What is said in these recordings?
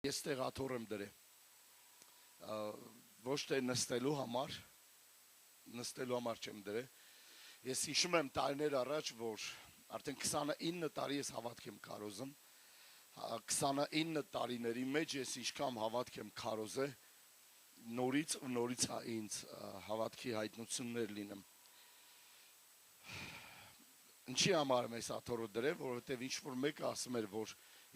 Ես տեղ աթոռ եմ դրել, ոչ թե նստելու համար չեմ դրել, ես հիշում եմ տարիներ առաջ, որ արդեն 29 տարի ես հավատք եմ կարոզում, 29 տարիների մեջ ես ինչքան հավատք եմ կարոզել, նորից ու նորից ինձ հավատքի հայտնություններ լինեմ։ Ինչի համար եմ ես աթոռը դրել, որովհետև ինչ-որ մեկը ասում էր, որ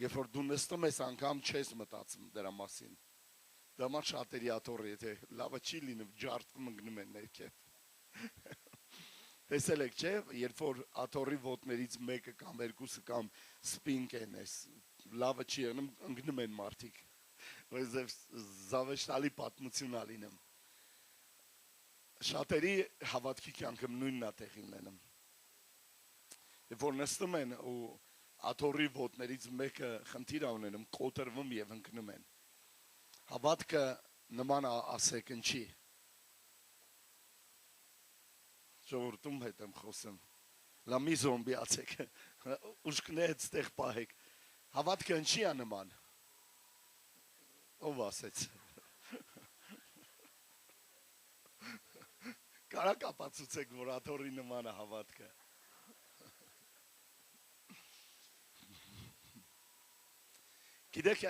երբ որ դու նստում ես անգամ չես մտածում դրա մասին։ Դա ման շատերի աթոռը, եթե լավը չի լինում, ջարդվում ընկնում են ներքև։ Տեսել եք, չէ, երբ որ աթոռի ոտներից մեկը կամ երկուսը կամ սպինկ են ես, լավը չի ընկնում են մարդիկ։ Զավեշտալի պատմություն ալինեմ։ Շատերի հավատքի կյանքում նույնն է տեղի ունենում։ Երբ որ նստում են ու աթոռի ոտներից մեկը խնդիր ունենում, կոտրվում եւ ընկնում են։ Հավատքը նման ասեք ինչի։ Ժողովրդում հետ եմ խոսում։ Լամի զոմբիացեք, ուշքները ստեղ պահեք։ Հավատքը ինչի է նման։ Ով ասեց։ Կարակ ապացուցեք, որ աթոռի նման է հավատքը։ Գիտեք,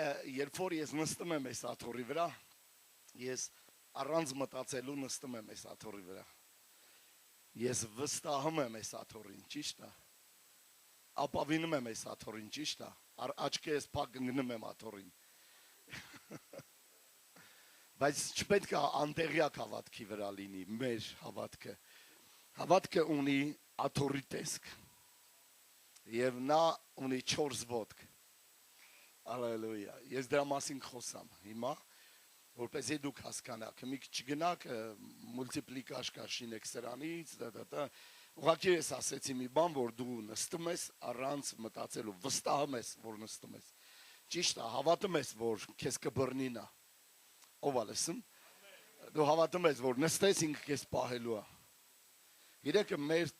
երբ որ ես նստում եմ այս աթոռի վրա, ես առանց մտածելու նստում եմ այս աթոռի վրա։ Ես վստահում եմ այս աթոռին, ճիշտ է։ Ապավինում եմ այս աթոռին, ճիշտ է։ Աչքերս փակ ընկնում եմ աթոռին։ Բայց չպետք է անտեղյակ հավատքի վրա լինի մեր հավատքը։ Հավատքը ունի աթոռի տեսք։ Եվ նա ունի 4 ոտք։ Ալելույա, ես դրա մասին խոսամ հիմա, որպեսզի դուք հասկանաք, մի չգնաք մուլտիպլիկաժ կաշինեք սրանից, ուղղակի ես ասեցի մի բան, որ դու նստում ես առանց մտածելու, վստահում ես, որ նստում ես, ճիշտ է, հավատում ես, որ քեզ կբռնի նա, ով է լսում, դու հավատում ես, որ նստես ինքը քեզ պահելու է։ Գիտեք, մեր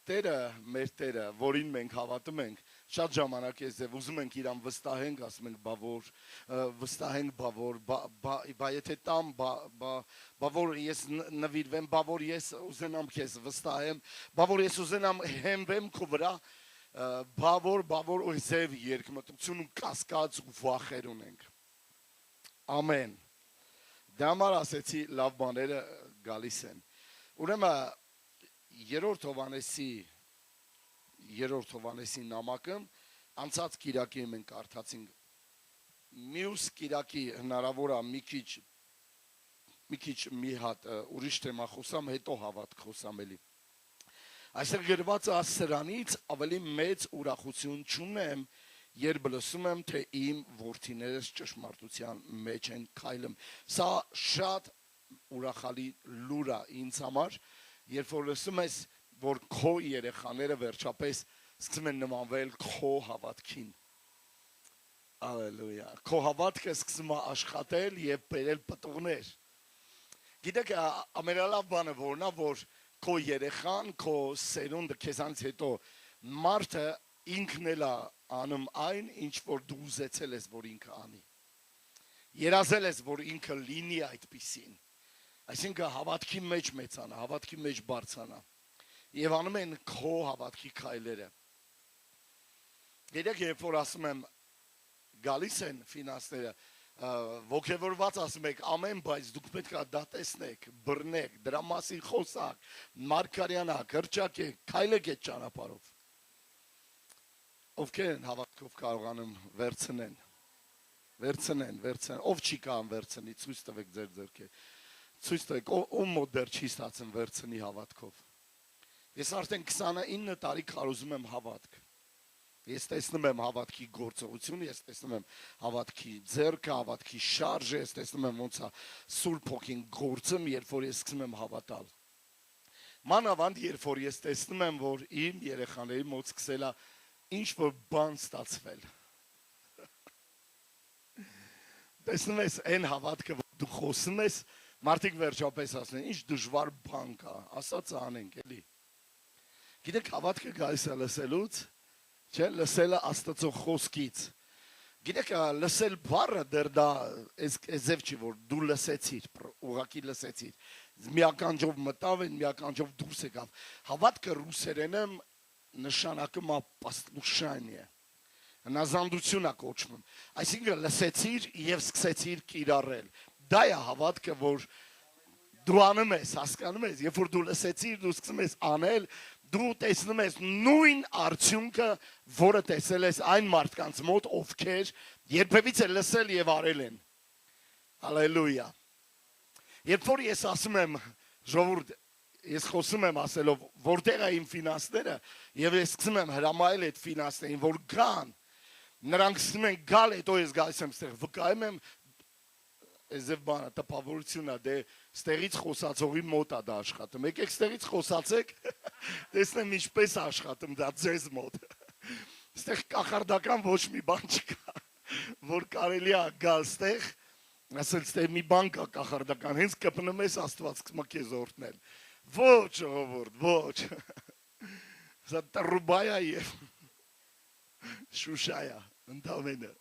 Տերը, որին մենք հավատում ենք, շատ ժամանակ ես ձև ուզում ենք իրան վստահենք, ասում ենք, բա եթե տամ, բա որ ես նվիրվեմ, բա որ ես ուզենամ քեզ վստահեմ, բա որ ես ուզենամ հենվեմ քո վրա, բա որ ու ձև երկմտություն ու կասկած ու վախեր ունենք։ Ամեն։ Դա համար ասեցի լավ բաները գալիս են։ Ուրեմն Երրորդ Հովհաննեսի նամակը անցած կիրակի մենք կարդացինք, մյուս կիրակի հնարավոր է մի հատ ուրիշ թեմա խոսամ, հետո հավատք խոսամ էլի։ Այստեղ գրված է սրանից ավելի մեծ ուրախություն չունեմ, երբ լսում եմ, թե իմ որդիներս ճշմարտության մեջ են քայլում։ Սա շատ ուրախալի լուր է ինձ համար, երբ որ լսում ես, որ քո երեխաները վերջապես սկսում են նմանվել քո հավատքին։ Ալելույա։ Քո հավատքը սկսում է աշխատել եւ բերել պտուղներ։ Գիտեք, ամենալավ բանը որն է, որ քո երեխան, քո սերունդը քեզանից հետո մարդը ինքն էլ է անում այն, ինչ որ դու ուզեցել ես, որ ինքը անի։ Երազել ես, որ ինքը լինի այդպիսին։ Այսինքն հավատքի մեջ մեծանա, հավատքի մեջ բարձրանա։ Եվ անում են քո հավատքի քայլերը։ Գիտեք, երբ որ ասում եմ գալիս են ֆինանսները, ոգևորված ասում եք ամեն, բայց դուք պետք է դա տեսնեք, բռնեք, դրա մասին խոսակ, մարգարյանաք, հրճակեք, քայլեք այդ ճանապարհով։ Ովքեր են հավատքով կարողանում վերցնեն, ով չի կարող վերցնի, ցույց տվեք ձեր ձեռքերը։ Ցույց տվեք, ով մոտ դեռ չի ստացվում վերցնի հավատքով։ Ես արդեն 29 տարի կարոզում եմ հավատք։ Ես տեսնում եմ հավատքի գործողություն, ես տեսնում եմ հավատքի ձեռքը, հավատքի շարժը, ես տեսնում եմ ոնց է Սուրբ Հոգին գործում, երբ որ ես սկսում եմ հավատալ։ Մանավանդ երբ որ ես տեսնում եմ, որ իմ երեխաների մոտ սկսել է ինչ-որ բան ստացվել։ Տեսնում ես այն հավատքը, որ դու խոսում ես, մարդիկ վերջապես ասում են, ինչ դժվար բան կա, ասած անենք էլի։ Գիտեք, հավատքը գալիս է լսելուց, չէ, լսելը Աստծո խոսքից։ Գիտեք, լսել բառը դեռ դա էզև չի, որ դու լսեցիր, ուղակի լսեցիր։ Մի ականջով մտավ են, մի ականջով դուրս եկավ։ Հավատքը ռուսերենը նշանակում է послушание։ Հնազանդություն է կոչվում։ Այսինքն լսեցիր եւ սկսեցիր կիրառել։ Դա է հավատքը, որ դու անում ես, հասկանում ես, երբ որ դու լսեցիր, դու սկսում ես անել, դու տեսնում ես նույն արդյունքը, որը տեսել ես այն մարդկանց մոտ, ովքեր երբևիցե լսել եւ արել են։ Հալելույա։ Երբ որ ես ասում եմ, ժողովուրդ, ես խոսում եմ ասելով, որտեղ է իմ ֆինանսները, եւ ես սկսում եմ հրամայել այդ ֆինանսներին, որ գան, նրանք սկսում են գալ, հետո ես գալիս եմ ստեղ, վկայում եմ, Եզև բանը, տպավորությունն է, դե ստեղից խոսացողի մոտ է դա աշխատում, եկեք ստեղից խոսացեք, տեսնեմ ինչպես աշխատում դա ձեզ մոտ, ստեղ կախարդական ոչ մի բան չկա, որ կարելի է գալ ստեղ, ասել ստեղ մի բան կա կախարդական, հենց կպնում ես Աստված կսմա քեզ օրհնել, ոչ ժողովուրդ, ոչ, սա տրուբայա և շուշայա, ընդամենը,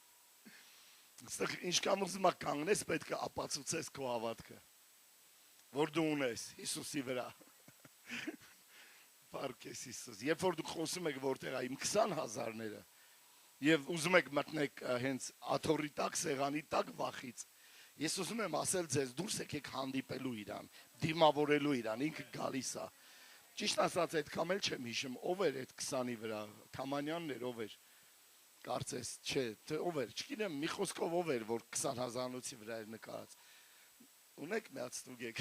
Ստեղ ինչքան ուզում ա կանգնես, պետք է ապացուցես քո հավատքը, որ դու ունես Հիսուսի վրա։ Պարքես Հիսուս։ Երբ որ դուք խոսում եք որտեղ է իմ 20,000-ները եւ ուզում եք մտնել հենց աթոռի տակ, սեղանի տակ վախից, ես ուզում եմ ասել ձեզ, դուրս եկեք հանդիպելու իրան, դիմավորելու իրան, ինքը գալիս է։ Ճիշտ ասած, այդքան էլ չեմ հիշում, ով էր այդ 20-ի վրա, Թամանյանն էր, ով էր։ Կարծես, չէ, ով էր, չգիտեմ, մի խոսքով ով էր, որ 20,000-ոցի վրա էր նկարած։ Ունեք մի հատ ստուգեք,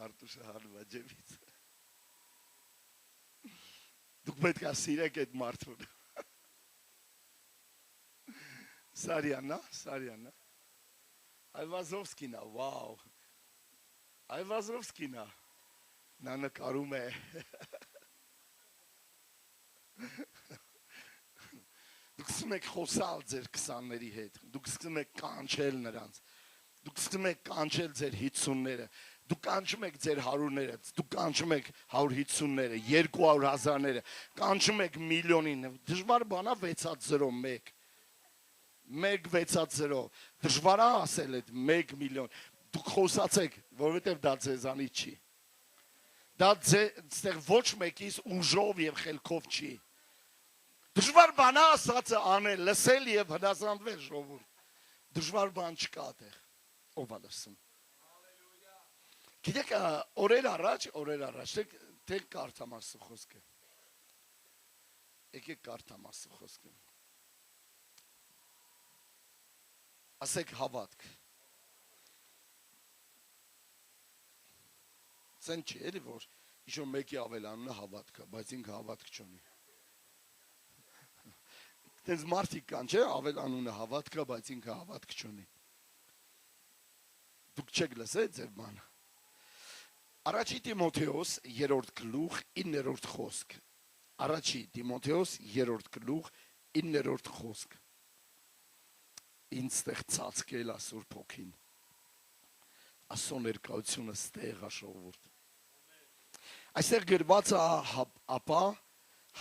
Արտուշը հանում է ջևից։ Դուք պետք է սիրեք այդ մարդուն։ Սարյանն է, Սարյանն է։ Այվազովսկին է, վաու։ Այվազովսկին է, նա նկարում է։ Դուք սկսում եք խոսալ ձեր 20-ների հետ, դուք սկսում եք կանչել նրանց, դուք սկսում եք կանչել ձեր 50-ները, դուք կանչում եք ձեր 100-ները, դուք կանչում եք 150-ները, 200,000-ները, կանչում եք միլիոնին, դժվար բանա 6-0, 1-6-0, դժվար է ասել այդ 1 միլիոն, դուք խոսացեք, որովհետև դա ձեզանից չի, դա ստեղ ոչ մեկիս ուժով և խելքով չի, Դժվար բան է ասածը անել, լսել և հնազանդվել ժողովուրդ, դժվար բան չկա այդտեղ, ով է լսում։ Գիտեք, օրեր առաջ, թեք կարդամ Աստծո խոսքը, եկեք կարդամ Աստծո խոսքը, ասեք հավատք, սեն չի էլի, որ իշոր մեկի ավելանունը հավատքը, բայց ինքը հավատք չունի։ Տենց մարդիկ կան, չէ, ավելանունը հավատքը, բայց ինքը հավատք չունի։ Դուք չեք լսել ձեր բանը։ Առաջի Տիմոթեոս 3-րդ գլուխ 9-րդ խոսք։ Առաջի Տիմոթեոս 3-րդ գլուխ 9-րդ խոսք։ Ինձ ստեղ ծածկել է Սուրբ Հոգին։ Աստծո ներկայությունը ստեղ է ժողովուրդ։ Այստեղ գրված է ապա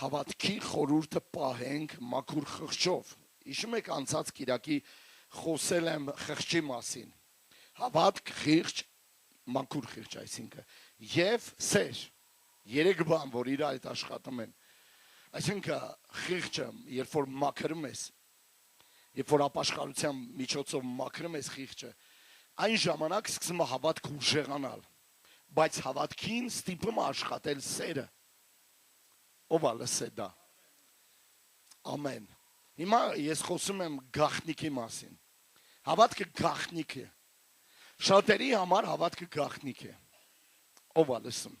հավատքի խորհուրդը պահենք մաքուր խղճով։ Հիշում եք անցած կիրակի խոսել եմ խղճի մասին։ Հավատք, խիղճ, մաքուր խիղճ, այսինքն եւ սեր։ 3 բան, որ իր այդ աշխատում են։ Այսինքն խիղճը, երբ որ մաքրում ես, երբ որ ապաշխարության միջոցով մաքրում ես խիղճը, այն ժամանակ սկսում է հավատք ուժեղանալ։ Բայց հավատքին ստիպում է աշխատել սերը։ Ով է լսե դա։ Ամեն։ Հիմա ես խոսում եմ գաղտնիքի մասին։ Հավատքը գաղտնիք է։ Շատերի համար հավատքը գաղտնիք է։ Ով է լսում։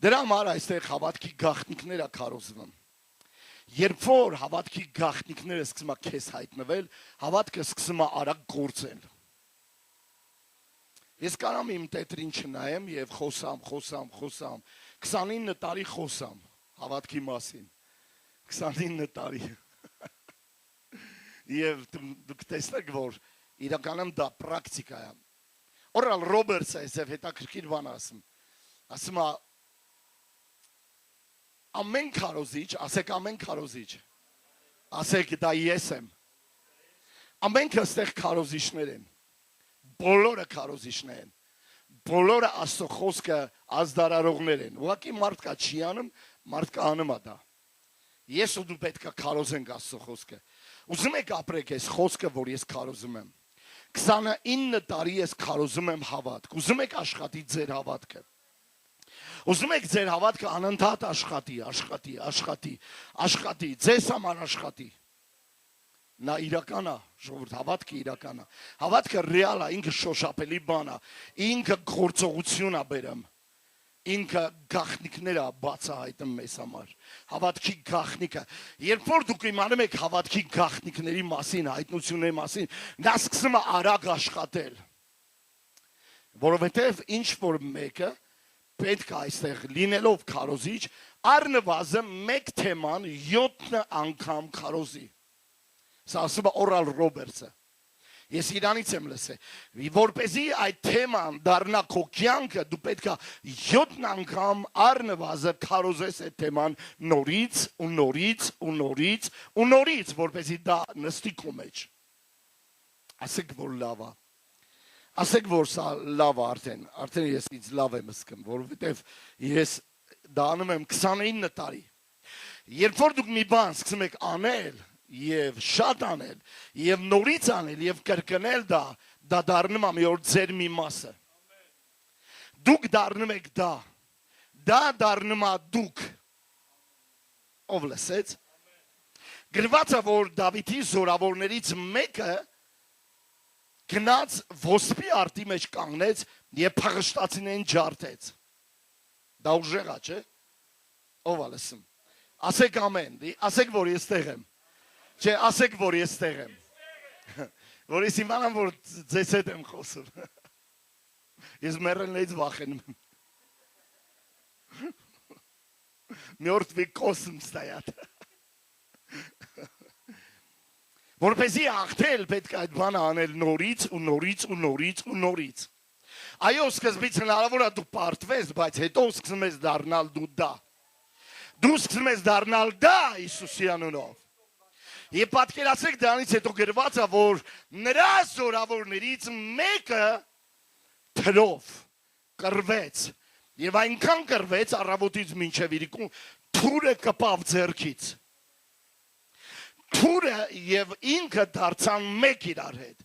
Դրա համար այստեղ հավատքի գաղտնիքները քարոզվում։ Երբ որ հավատքի գաղտնիքները սկսում է քեզ հայտնվել, հավատքը սկսում է արագ գործել։ Ես կարամ իմ տետրին չնայեմ եւ խոսամ, 29 տարի խոսամ հավատքի մասին, 29 տարի, և դուք տեսնեք, որ իրականում դա պրակտիկա է, Օրալ Ռոբերտսը այսև հետաքրքիր բան ասում է, ամեն քարոզիչ, ասեք ամեն քարոզիչ, Ասեք դա ես եմ։ Ամենքը այստեղ քարոզիչներ են։ Բոլորը քարոզիչներ են։ Բոլորը Աստծո խոսքը ազդարարողներ են։ Ուղղակի մարդկա չի անում, մարդկա անում է դա։ Ես ու դու պետք է քարոզենք Աստծո խոսքը։ Ուզում եք ապրեք այս խոսքը, որ ես քարոզում եմ։ 29 տարի ես քարոզում եմ հավատք։ Ուզում եք աշխատի ձեր հավատքը։ Ուզում եք ձեր հավատքը անընդհատ աշխատի, ձեզ համար աշխատի։ Նա իրական է, ժողովուրդ, հավատքը իրական է։ Հավատքը ռեալ է, ինքը շոշափելի բան է, ինքը գործողություն է բերում, ինքը գաղտնիքներ է բացահայտում մեզ համար։ Հավատքի գաղտնիքը, երբ որ դուք իմանում եք հավատքի գաղտնիքների մասին, հայտնությունների մասին, նա սկսում է արագ աշխատել, որովհետև ինչ որ մեկը պետք է այստեղ լինելով քարոզիչ, առնվազն մեկ թեման 7 անգամ քարոզի։ Սա ասում է Օրալ Ռոբերտսը։ Ես իրանից եմ լսել։ Որպեսզի այդ թեման դառնա քո կյանքը, դու պետք է 7 անգամ առնվազն քարոզես այդ թեման նորից ու նորից ու նորից ու նորից, որպեսզի դա նստի քո մեջ։ Ասեք որ լավ է։ Ասեք որ սա լավ է արդեն ես ինձ լավ եմ զգում, որովհետև ես դա անում եմ 29 տարի։ Երբ որ դուք մի բան սկսում եք անել, եւ շատ անել, եւ նորից անել, եւ կրկնել դա դառնում է մի օր ձեր մի մասը։ Դուք դառնում եք դա դառնում է դուք։ Ով լսեց։ Գրված է, որ Դավիթի զորավորներից մեկը գնաց ոսպի արտի մեջ կանգնեց եւ փղշտացիներին ջարդեց։ Դա ուժեղ է, չէ՞։ Ով է լսում։ Ասեք ամեն, ասեք որ ես տեղ եմ։ Չէ, ասեք որ ես տեղ եմ։ Որ ես իմանամ որ ձեզ հետ եմ խոսում։ Ես մեռելներից վախենում եմ։ Մյորթվի կոսմ ստայատ։ Որպեսզի հաղթել պետք է այդ բանը անել նորից ու նորից ու նորից ու նորից։ Այո, սկզբից հնարավոր է դու պարտվես, բայց հետո սկսում ես դառնալ դու դա։ Դու սկսում ես դառնալ դա Հիսուսի անունով։ Եվ պատկերացրեք դրանից հետո գրված է, որ նրա զորավորներից մեկը թրով կռվեց եւ այնքան կռվեց առավոտից մինչեւ իրիկուն թուրը կպավ ձեռքից։ Թուրը եւ ինքը դարձան մեկ իրար հետ։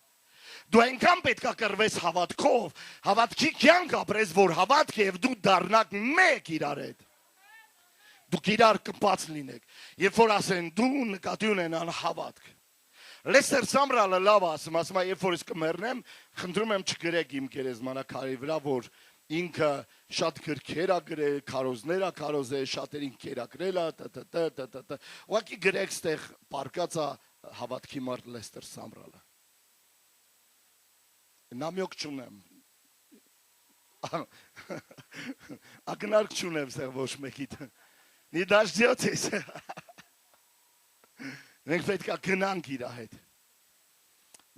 Դու այնքան պետքա կռվես հավատքով, հավատքի կյանք ապրես, որ հավատքը եւ դու դառնաք մեկ իրար հետ։ Դուք իրար կպած լինեք։ Երբ որ ասեն դու նկատի ունենան հավատք։ Լեսթեր Սամրալը լավ ասում է, երբ որ ես կմեռնեմ, խնդրում եմ չգրեք իմ գերեզմանակարի վրա, որ ինքը շատ գրքեր է գրել, քարոզներ է քարոզել, շատերին կերակրել է, ուղղակի գրեք ստեղ պարկած է հավատքի մարդ Լեսթեր Սամրալը։ Նամյոք չունեմ։ Ակնարկ չունեմ ստեղ ոչ մեկիդ։ Նի դաշտյոց ես։ Մենք պետք է գնանք իր հետ։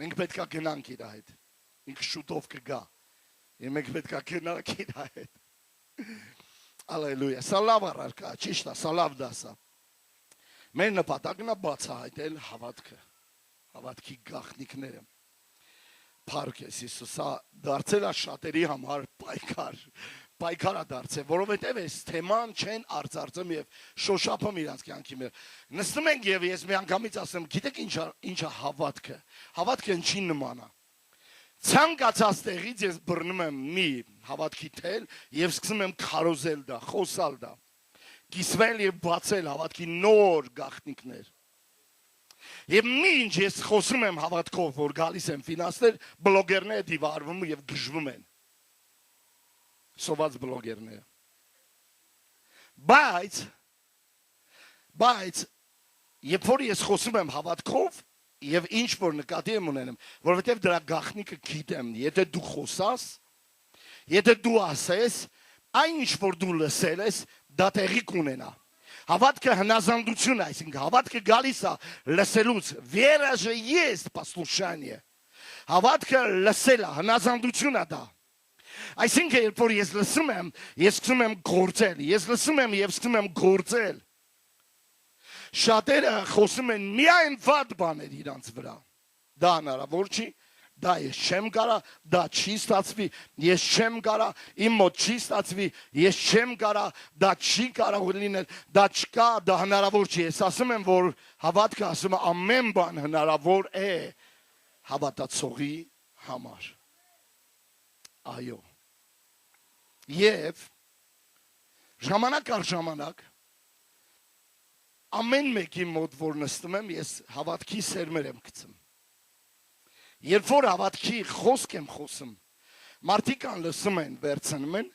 Մենք պետք է գնանք իր հետ։ Ինքը շուտով կգա։ Եվ մենք պետք է գնանք իր հետ։ Ալելույա։ Սա լավ առարկա, ճիշտ է, սա լավ դաս է։ Մեր նպատակն է բացահայտել հավատքը, հավատքի գաղտնիքները։ Փառք ես Հիսուս, սա դարձել է շատերի համար պայքար է դարձել, որովհետև այս թեման չեն արծարծում եւ շոշափում իրանց կյանքի մեջ։ Նստում ենք եւ ես մի անգամից ասեմ, գիտեք ինչ է հավատքը։ Հավատքը ինչի նման է։ Ցանկացած տեղից ես բռնում եմ մի հավատքի թել եւ սկսում եմ քարոզել դա, խոսալ դա։ Կիսվել եւ բացել հավատքի նոր գաղտնիքներ։ Եվ մինչ ես խոսում եմ հավատքով, որ գալիս են ֆինանսներ, բլոգերները դիվարվում եւ գժվում են։ Սոված բլոգերները։ Բայց երբ որ ես խոսում եմ հավատքով եւ ինչ որ նկատի եմ ունենում, որովհետեւ դրա գաղտնիքը գիտեմ, եթե դու խոսաս, եթե դու ասես, այն ինչ որ դու լսել ես, դա տեղի կունենա։ Հավատքը հնազանդություն է, այսինքն հավատքը գալիս է լսելուց, վերա же есть послушание։ Հավատքը լսել է, հնազանդություն է դա։ Այսինքն երբ որ ես լսում եմ, ես սկսում եմ գործել, ես լսում եմ եւ սկսում եմ գործել։ Շատերը խոսում են միայն վատ բաներ իրանց վրա։ Դա հնարավոր չի, դա ես չեմ կարա, դա չի ստացվի, ես չեմ կարա, իմ մոտ չի ստացվի, ես չեմ կարա, դա չի կարող լինել, դա չկա, դա հնարավոր չի։ Ես ասում եմ, որ հավատքը ասում է ամեն բան հնարավոր է հավատացողի համար։ Այո։ Եվ ժամանակ առ ժամանակ ամեն մեկի մոտ որ նստում եմ, ես հավատքի սերմեր եմ գցում։ Երբ որ հավատքի խոսք եմ խոսում, մարդիկ ան լսում են, վերցնում են,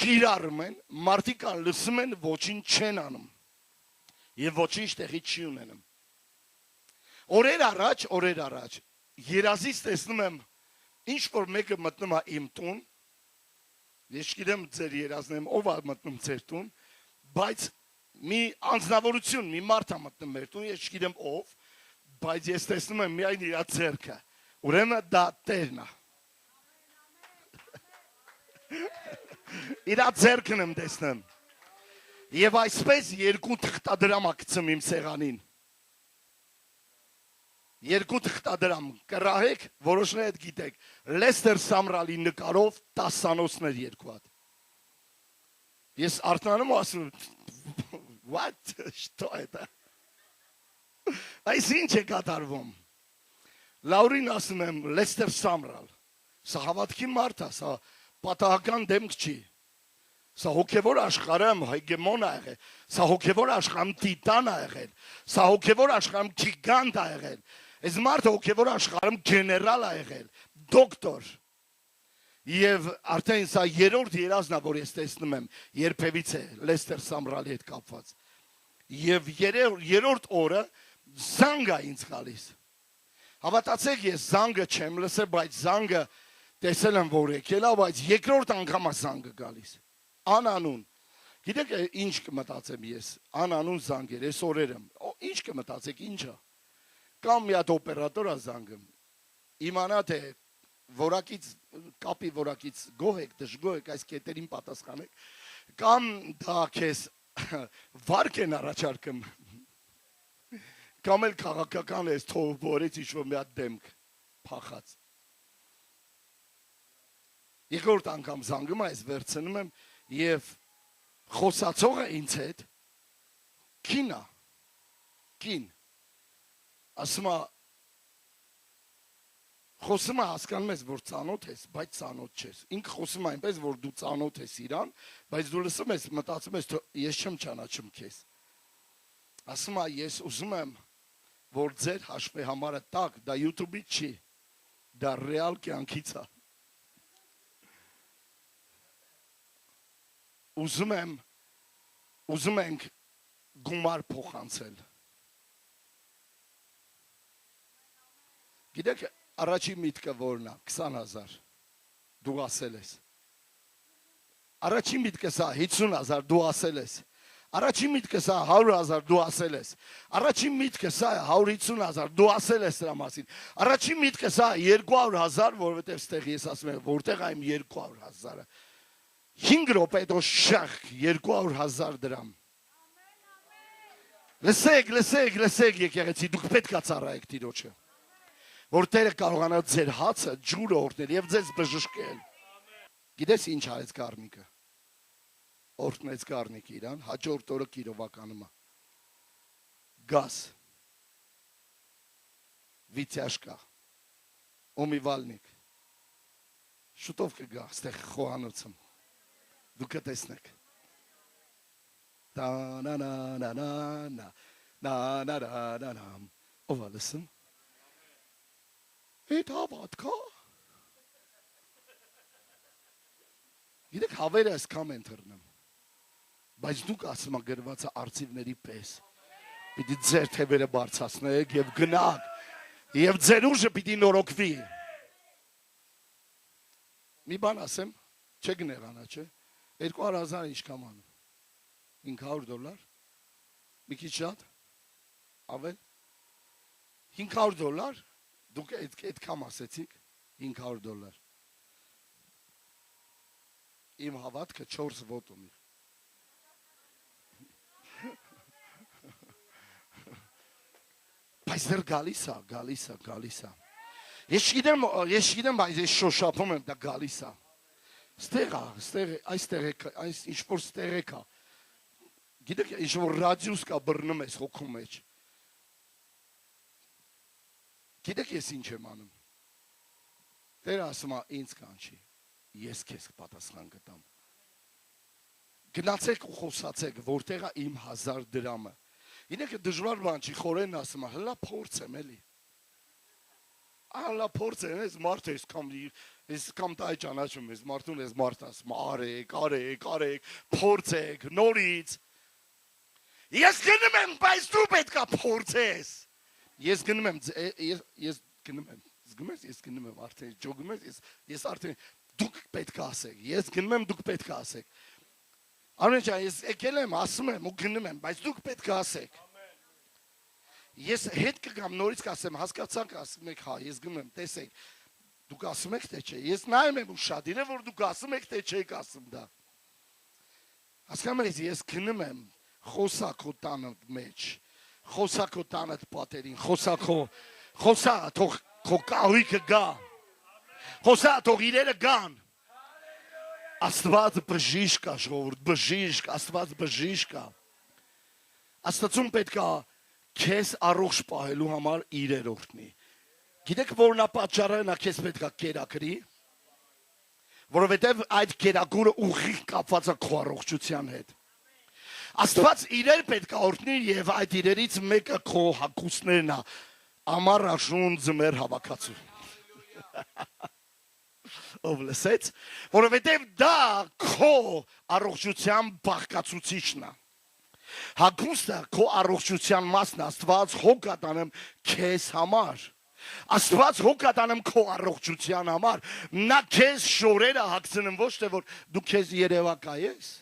կիրառում են, մարդիկ ան լսում են, ոչինչ չեն անում եւ ոչինչ տեղի չի ունենում։ Օրեր առաջ երազից տեսնում եմ, ինչ որ մեկը մտնում է իմ տուն, ես չգիտեմ ձեր երազն եմ, ով է մտնում ձեր տուն, բայց մի անձնավորություն, մի մարդ է մտնում մեր տուն, ես չգիտեմ ով, բայց ես տեսնում եմ միայն իր ձեռքը, ուրեմն դա Տերն է։ Իր ձեռքն եմ տեսնում։ Եվ այսպես երկու թղթադրամ ակցում իմ սեղանին։ Երկու թղթադրամ կռահեք, որոշները հետ գիտեք, Լեստեր Սամրալի նկարով 10 անոցներ երկու հատ։ Ես արտանում ասում, what, что это? Այս ինչ է կատարվում։ Լաուրին ասում եմ, Լեստեր Սամրալ, սա հավատքի մարդ է, սա պատահական դեմք չի, սա հոգևոր աշխարհում հեգեմոն է եղել, սա հոգևոր աշխարհում տիտան է եղել, սա հոգևոր աշխարհում գիգանտ է եղել, այս մարդը հոգևոր աշխարհում գեներալ է եղել, դոկտոր։ Եվ արդեն սա երրորդ երազն է, որ ես տեսնում եմ, երբևիցե Լեստեր Սամրալի հետ կապված։ Եվ երրորդ օրը զանգ է ինձ գալիս։ Հավատացեք, ես զանգը չեմ լսել, բայց զանգը տեսել եմ, որ եկել է, բայց երկրորդ անգամ է զանգը գալիս։ Անանուն։ Գիտեք ինչ կմտածեմ ես, անանուն զանգեր, այս օրերում։ Ինչ կմտածեք, ինչա։ Կամ մի հատ օպերատոր է զանգում։ Իմանա թե որակից կապի որակից գոհ եք, դժգոհ եք, այս կետերին պատասխանեք, կամ դա քեզ վարկ են առաջարկում, կամ էլ քաղաքական ես թողորից ինչ-որ մի հատ դեմք փախած։ Երկրորդ անգամ զանգում այս վերցնում եմ եւ խոսացողը ինձ հետ կին ասում է խոսում է հասկանում ես, որ ծանոթ ես, բայց ծանոթ չես։ Ինքը խոսում է այնպես, որ դու ծանոթ ես իրան, բայց դու լսում ես, մտածում ես, ես չեմ ճանաչում քեզ։ Ասում է, ես ուզում եմ, որ ձեր հաշվեհամարը տակ, դա YouTube-ից չի, դա ռեալ կյանքից է։ Ուզում ենք գումար փոխանցել։ Գիտեք, առաջին միտքը որն է, 20,000, դու ասել ես։ Առաջին միտքը սա 50,000, դու ասել ես։ Առաջին միտքը սա 100,000, դու ասել ես։ Առաջին միտքը սա 150,000, դու ասել ես դրա մասին։ Առաջին միտքը սա 200,000, որովհետև ստեղ ես ասում եմ, որտեղ է իմ 200,000-ը։ 5 րոպե հետո շախ 200,000 դրամ։ Լսեք եկեղեցի, դուք պետք է ծառայեք Տիրոջը, որ Տերը կարողանա ձեր հացը ջուրը օրհնել եւ ձեզ բժշկել։ Գիտես ինչ արեց Գառնիկը։ Օրհնեց Գառնիկը իրան, հաջորդ օրը Կիրովականում է։ Գազ։ Վիթյաշկա։ Օմիվալնիկ։ Շուտով կգա այստեղ խոհանոցում։ Դուք կտեսնեք։ Նա ով է լսում։ Այդ հավատքա։ Գիտեք հավերը այսքան են թռնում, բայց դուք ասում եք գրված է արծիվների պես, պիտի ձեր թևերը բարձրացնեք եւ գնաք, եւ ձեր ուժը պիտի նորոգվի։ Մի բան ասեմ, չեք նեղանա, չէ՞։ 200,000 ինչքան անում։ $500, մի քիչ շատ, ավել, $500, դուք այդքան ասեցիք, $500։ Իմ հավատքը 4 ոտ ունի։ Բայց դեռ գալիս է։ Ես գիտեմ, բայց ես շոշափում եմ, դա գալիս է։ Այստեղ ինչ-որ ստեղ է կա։ Գիտեք, ինչ-որ ռադիուս կա բռնում ես հոգու մեջ։ Գիտեք ես ինչ եմ անում։ Տերը ասում է ինձ կանչի, ես քեզ պատասխան կտամ։ Գնացեք ու խոսացեք, որտեղ է իմ 1000 դրամը։ Գիտեք, դժվար բան չի, խորեն ասում է, հլա փորձեմ էլի։ Ահա փորձեմ, ես մարդ ես կամ տայ ճանաչում ես, մարդուն ես մարդ ասում, արեք, փորձեք, նորից։ Ես գնում եմ, բայց դու պետք է փորձես։ Ես գնում եմ, արդեն ջոգում ես արդեն դուք պետք է ասեք, ես գնում եմ, դուք պետք է ասեք։ Արոն ջան, ես եկել եմ, ասում եմ ու գնում եմ, բայց դուք պետք է ասեք։ Ես հետ կգամ նորից կասեմ, հասկացաք, ասում եք, հա, ես գնում եմ, տեսեք, դուք ասում եք, թե չէ, ես նայում եմ ուշադիր է, որ դուք ասում եք, թե չեք ասում դա։ Հասկանում եք, ես գնում եմ, խոսա քո տանը մեջ, խոսա քո տանդ պատերին, խոսա թող քո կահույքը գա, խոսա թող իրերը գան։ Աստված բժիշկ կա, ժողովուրդ, բժիշկ, Աստված բժիշկ կա։ Աստծուն պետք է քեզ առողջ պահելու համար իրեր օրհնի։ Գիտեք որն է պատճառը, նա քեզ պետք է կերակրի, որովհետև այդ կերակուրը ուղիղ կապված է քո առողջության հետ։ Աստված իրեր պետք է օրհնի եւ այդ իրերից մեկը քո հագուստներն է, ամառ, աշուն, ձմեռ հավաքածու։ Ով լսեց, որովհետև դա քո առողջության բաղկացուցիչն է։ Հագուստը քո առողջության մասն է, Աստված հոգ է տանում քեզ համար։ Աստված հոգ է տանում քո առողջության համար։ Նա քեզ շորերը հագցնում, ոչ թե որ դու քեզ երևակայես։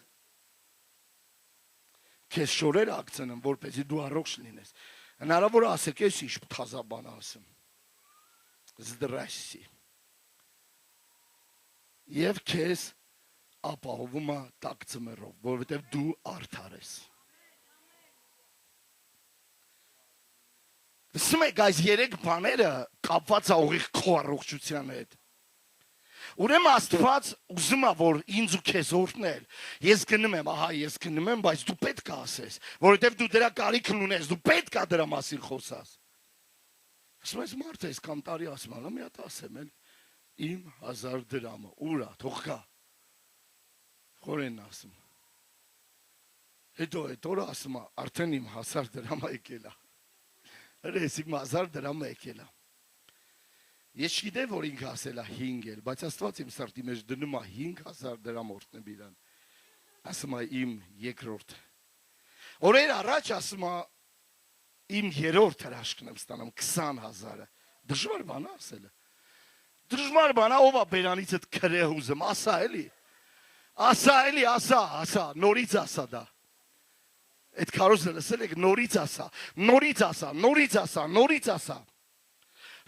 Քեզ շորերը հագցնում, որպեսզի դու առողջ լինես։ Հնարավոր է ասեք, ես ինչ թազա բան ասում։ Զդրասի։ Եվ քեզ ապահովում է տաք ձմեռով, որովհետև դու արդար ես։ Լսում եք, այս 3 բաները կապված է ուղիղ քո առողջության հետ։ Ուրեմն Աստված ուզում է, որ ինձ ու քեզ օրհնել։ Ես գնում եմ, ահա ես գնում եմ, բայց դու պետք է ասես, որովհետև դու դրա կարիքն ունես, դու պետք է դրա մասին խոսաս։ Ասում ես մարդ ես կամ տարի ասում եմ, մի հատ ասեմ էլ, իմ 1000 դրամը, ուր է, թող գա։ Խորեն ասում։ Հետո այդ օրը ասում է, արդեն իմ 1000 դրամը եկել է։ Հրես իմ 1000 դրամը եկել է։ Ես չգիտեմ, որ ինքը ասել է 5 էլ, բայց Աստված իմ սրտի մեջ դնում է 5000 դրամ օրհնեմ իրան։ Ասում է իմ երկրորդ։ Օրեր առաջ ասում է իմ երրորդ հրաշքն եմ ստանում 20000-ը։ Դժվար բան է ասելը։ Դժվար բան է, ով է բերանիցդ քրեհ ուզում, ասա էլի։ Ասա, նորից ասա դա։ Այդ քարոզը լսել եք, նորից ասա։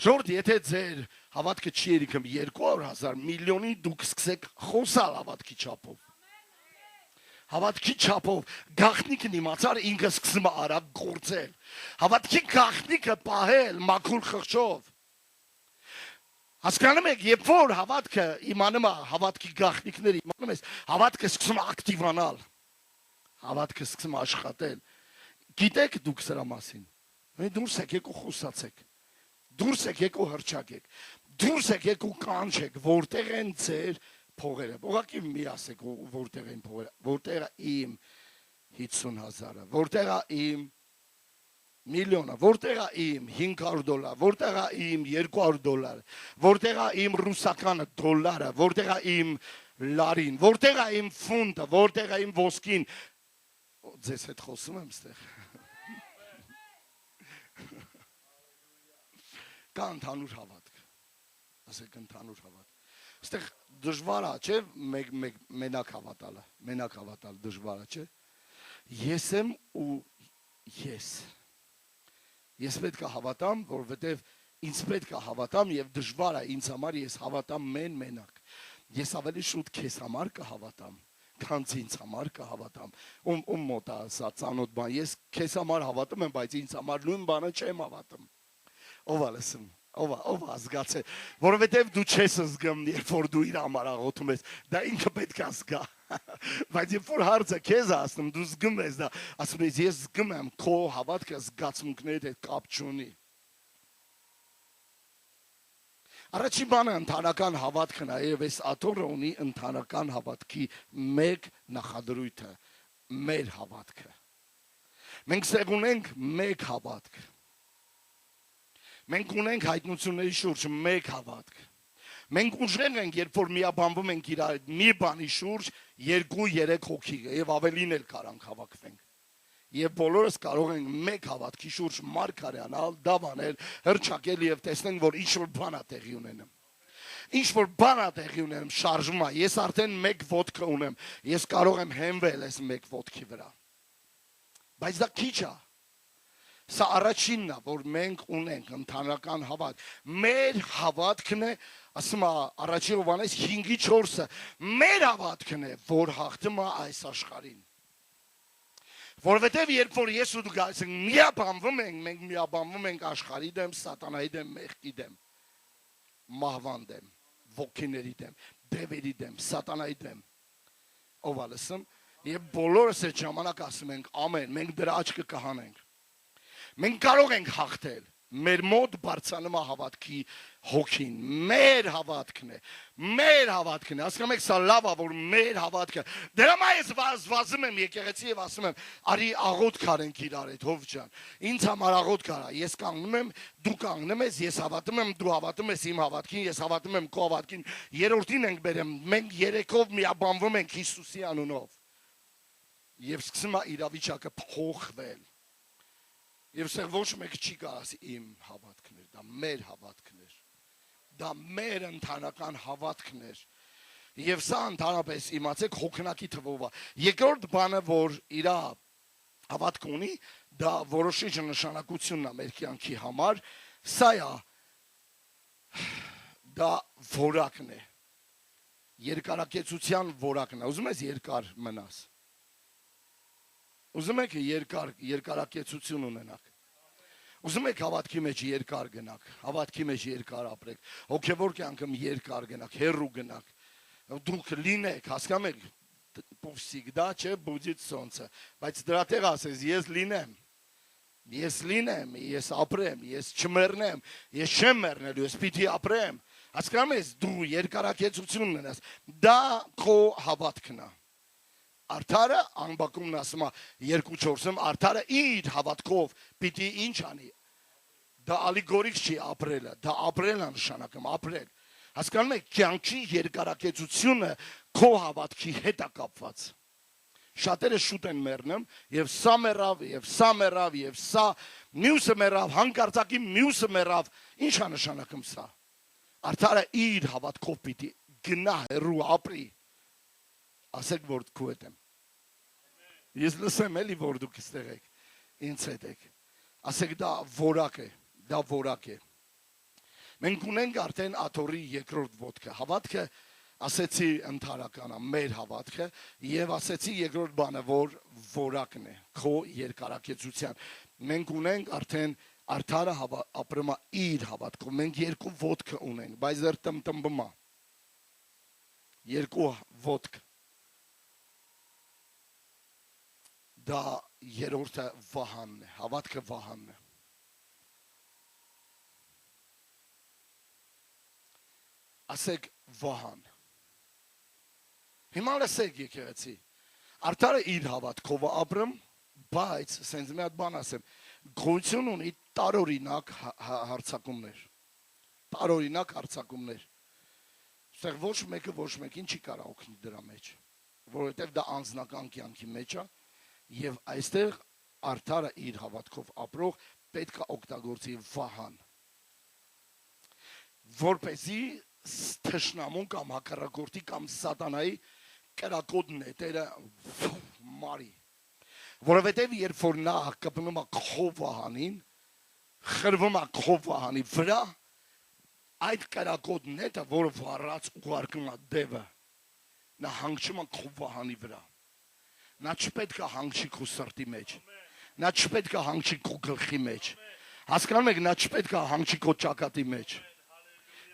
Ժորդ, եթե ձեր հավատքը չի երիքում 200,000 միլիոնի դուք սկսեք խոսալ հավատքի չափով։ Հավատքի չափով գաղտնիքն իմացար ինքը սկսում է արագ գործել։ Հավատքի գաղտնիքը պահել մաքուր խղճով։ Հասկանում եք, երբ որ հավատքը իմանում է հավատքի գաղտնիքները իմանում ես, հավատքը սկսում է ակտիվանալ։ Հավատքը սկսում է աշխատել։ Գիտեք դուք սրա մասին։ Դուրս եկեք ու խոսացեք։ Դուրս եկեք ու հրճակեք։ Դուրս եկեք ու կանչեք, որտեղ են ձեր փողերը։ Ուղղակի մի ասեք, որտեղ են փողերը։ Որտեղ է իմ 50,000-ը, որտեղ է իմ միլիոնը, որտեղ է իմ $500, որտեղ է իմ $200, որտեղ է իմ ռուսականը դոլարը, որտեղ է իմ լարին, որտեղ է իմ ֆունտը, որտեղ է իմ ոսկին։ Ձեզ հետ խոսում եմ ստեղ։ Կա ընդհանուր հավատք։ Ասեք ընդհանուր հավատք։ Այստեղ դժվար է, չէ՞, մենակ հավատալ դժվար է, չէ՞։ Ես եմ ու ես։ Ես պետք է հավատամ, որովհետև ինձ պետք է հավատամ եւ դժվար է ինձ համար ես հավատամ մենակ։ Ես ավելի շուտ քեզ համար կհավատամ, քան ինձ համար կհավատամ։ Ում մոտ է սա ծանոթ բան։ Ես քեզ համար հավատում եմ, բայց ինձ համար նույն բանը չեմ հավատում։ Ով է լսում։ Ով ազգացել, որովհետև դու չես զգում, երբ որ դու իր համար աղոթում ես, դա ինքը պետք է զգա։ Բայց երբ որ հարցը քեզ ասում, դու զգում ես դա, ասում ես ես զգում եմ, քո հավատքը զգացմունքների հետ կապ չունի։ Առաջին բանը ընդհանրական հավատքն է, եւ այս աթոռը ունի ընդհանրական հավատքի մեկ նախադրույթը, մեր հավատքը։ Մենք սեղ ունենք մեկ հավատք։ Մենք ունենք հայտնությունների շուրջ մեկ հավատք։ Մենք ուժեղ ենք, երբ որ միաբանվում ենք իր մի բանի շուրջ 2-3 հոգի եւ ավելին էլ կարանք հավաքվենք։ Եվ բոլորս կարող ենք մեկ հավատքի շուրջ մարգարյանալ, դավանել, հրճակել եւ տեսնենք, որ ինչ-որ բան է տեղի ունենում։ Ինչ-որ բան է տեղի ունենում, շարժվում է։ Ես արդեն մեկ ոտք ունեմ։ Ես կարող եմ հենվել այս մեկ ոտքի վրա։ Բայց դա քիչ է։ Սա առաջինն է, որ մենք ունենք ընդհանրական հավատք։ Մեր հավատքն է, ասում է առաջին Հովհաննես 5:4-ը, մեր հավատքն է, որ հաղթում է այս աշխարհին։ Որովհետև երբ որ ես ու դու գալիս ենք, միաբանվում ենք, մենք միաբանվում ենք աշխարհի դեմ, սատանայի դեմ, մեղքի դեմ, մահվան դեմ, ոգիների դեմ, դևերի դեմ, սատանայի դեմ։ Ով է լսում, եւ բոլորս այդ ժամանակ ասում ենք ամեն, մենք դրա աչքը կհանենք։ Մենք կարող ենք հաղթել, մեր մոտ բարձրանում է հավատքի հոգին, մեր հավատքն է, հասկանում եք, սա լավ է, որ մեր հավատքը, դրա համար ես վազում եմ եկեղեցի եւ ասում եմ, արի աղոթք արենք իրար հետ, հով ջան, ինձ համար աղոթք արա, ես կանգնում եմ, դու կանգնում ես, ես հավատում եմ, դու հավատում ես իմ հավատքին, ես հավատում եմ քո հավատքին, երրորդին ենք բերեմ, մենք երեքով միաբանվում ենք Հիսուսի անունով եւ սկսում է իրավիճակը փոխվել։ Եվ սեղ ոչ մեկ չի կարասի իմ հավատքներ, դա մեր հավատքներ, դա մեր ընդհանրական հավատքներ, և սա ընդհանրապես իմացեք հոգնակի թվով է, երկրորդ բանը, որ իրա հավատք ունի, դա որոշիչ նշանակությունն է մեր կյանքի համար, սա է, դա որակն է, երկարակեցության որակն է, ուզում ես երկար մնաս, ուզում եք երկարակեցություն ունենաք, ուզում եք հավատքի մեջ երկար գնաք, հավատքի մեջ երկար ապրեք, հոգևոր կյանքում երկար գնաք, հեռու գնաք, դուք լինեք, հասկանում եք, всегда չէ будет солнце, բայց դրա տեղ ասես, ես լինեմ, ես ապրեմ, ես չմեռնեմ, ես չեմ մեռնելու, ես պիտի ապրեմ, հասկանում ես, դու երկարակեցություն ունենաս, դա քո հավատքն է։ Արդարը անբակումն ասում է 2:4-ում, արդարը իր հավատքով պիտի ինչ անի, դա ալիգորիկ չի ապրելը, դա ապրելն է նշանակում, ապրել, հասկանում եք, կյանքի երկարակեցությունը քո հավատքի հետ է կապված, շատերը շուտ են մեռնում, և սա մեռավ, և սա մեռավ, և սա մյուսը մեռավ, հանկարծակի մյուսը մեռավ, ինչ է նշանակում սա, արդարը իր հավատքով պիտի գնա հեռու ապրի, ասեք, որ քու հետ եմ։ Ես լսեմ էլի, որ դուք ստեղ եք, ինձ հետ եք։ Ասեք, դա որակ է։ Մենք ունենք արդեն աթոռի երկրորդ ոտքը։ Հավատքը, ասեցի ընդհանրական է, մեր հավատքը, եւ ասեցի երկրորդ բանը, որ որակն է, քո երկարակեցության։ Մենք ունենք արդեն արդարը ապրում է իր հավատքով։ Մենք երկու ոտքը ունենք, բայց դեռ տմտմբում է։ Երկու ոտք։ Դա երրորդը վահանն է, հավատքը վահանն է։ Ասեք վահան։ Հիմա լսեք եկեղեցի, արդարը իր հավատքով ապրում, բայց, սենց մի հատ բան ասեմ, գոյություն ունի տարօրինակ հարցակումներ։ Ստեղ ոչ մեկին չի կարող օգնի դրա մեջ, որովհետև դա անձնական կյանքի մեջ է, և այստեղ արդարը իր հավատքով ապրող պետք է օգտագործի վահան, որպեսզի թշնամուն կամ հակառակորդի կամ սատանայի կրակոտ նետերը մարի, որովհետև երբ որ նա կպնում է քո վահանին, խրվում է քո վահանի վրա, այդ կրակոտ նետը, որը վառած ուղարկում է դևը, նա հանգչում է քո վահանի վրա։ Նա չպետք է հանգչի քո սրտի մեջ։ Նա չպետք է հանգչի քո գլխի մեջ։ Հասկանում եք, նա չպետք է հանգչի քո ճակատի մեջ։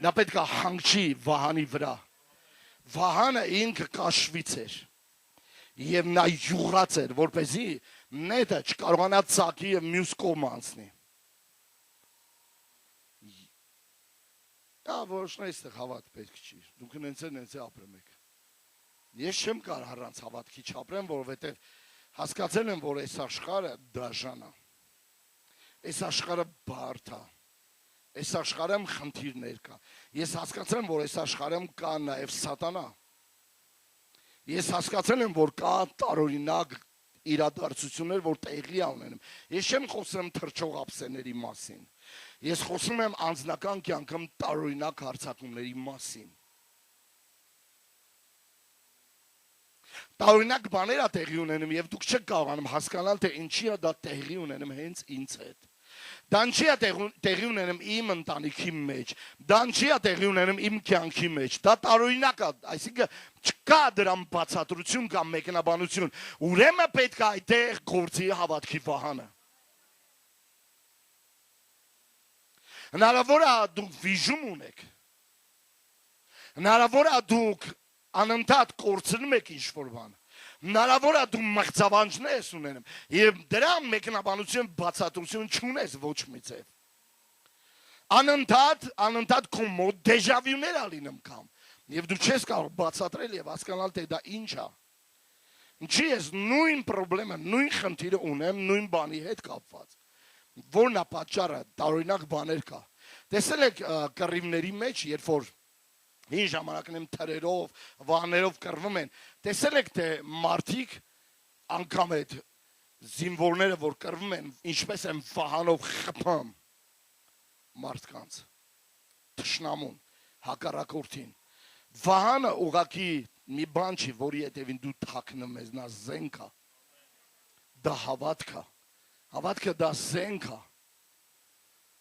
Նա պետք է հանգչի վահանի վրա։ Վահանը ինքը կաշվից էր եւ նա յուղած էր, որպեսզի նետը չկարողանա ծակի եւ մյուս կողմը անցնի։ Որոշն այստեղ հավատ պետք չի։ Դուք նենց ապրեմ եք։ Ես չեմ կարող առանց հավատքի չապրեմ, որովհետեւ հասկացել եմ, որ այս աշխարհը դաժան է։ Այս աշխարհը բարդ է։ Այս աշխարհում խնդիրներ կա։ Ես հասկացել եմ, որ այս աշխարհում կա նաև սատանա։ Ես հասկացել եմ, որ կա տարօրինակ իրադարձություններ, որ տեղի ունենում։ Ես չեմ խոսում թռչող ափսեների մասին։ Ես խոսում եմ անձնական կյանքում տարօրինակ հարձակումների մասին։ Տարօրինակ բաներ է տեղի ունենում եւ դուք չեք կարողանում հասկանալ, թե ինչի է դա տեղի ունենում հենց ինձ հետ։ Դա չի է տեղի ունենում իմ ընտանիքի մեջ, դա չի է տեղի ունենում իմ կյանքի մեջ, դա տարօրինակ է, այսինքն չկա դրան բացատրություն կամ մեկնաբանություն, ուրեմն պետք է այդտեղ գործի հավատքի վահանը։ Հնարավոր է դուք վիժում ունեք, հնարավոր է դուք անընդհատ կորցնում եք ինչ-որ բան, հնարավոր է դու մղձավանջներ ունենեմ եւ դրան մեկնաբանություն բացատրություն չունես ոչ մի ձև։ Անընդհատ քո մոտ դեժավյուներ ա լինում կամ եւ դու չես կարող բացատրել եւ հասկանալ թե դա ինչ է։ Ինչի ես նույն խնդրեմը, նույն խնդիրը ունեմ նույն բանի հետ կապված։ Որն է պատճառը, տարօրինակ բաներ կա։ Տեսել եք կռիվների մեջ, երբ որ Հին ժամանակներում թրերով, վահաներով կռվում են, տեսել եք թե մարդիկ անգամ այդ զինվորները, որ կռվում են, ինչպես են վահանով խփում մարդկանց, թշնամուն, հակառակորդին։ Վահանը ուղղակի մի բան չի, որի հետևին դու թաքնում ես, նա զենք է։ Դա հավատք է։ Հավատքը դա զենք է,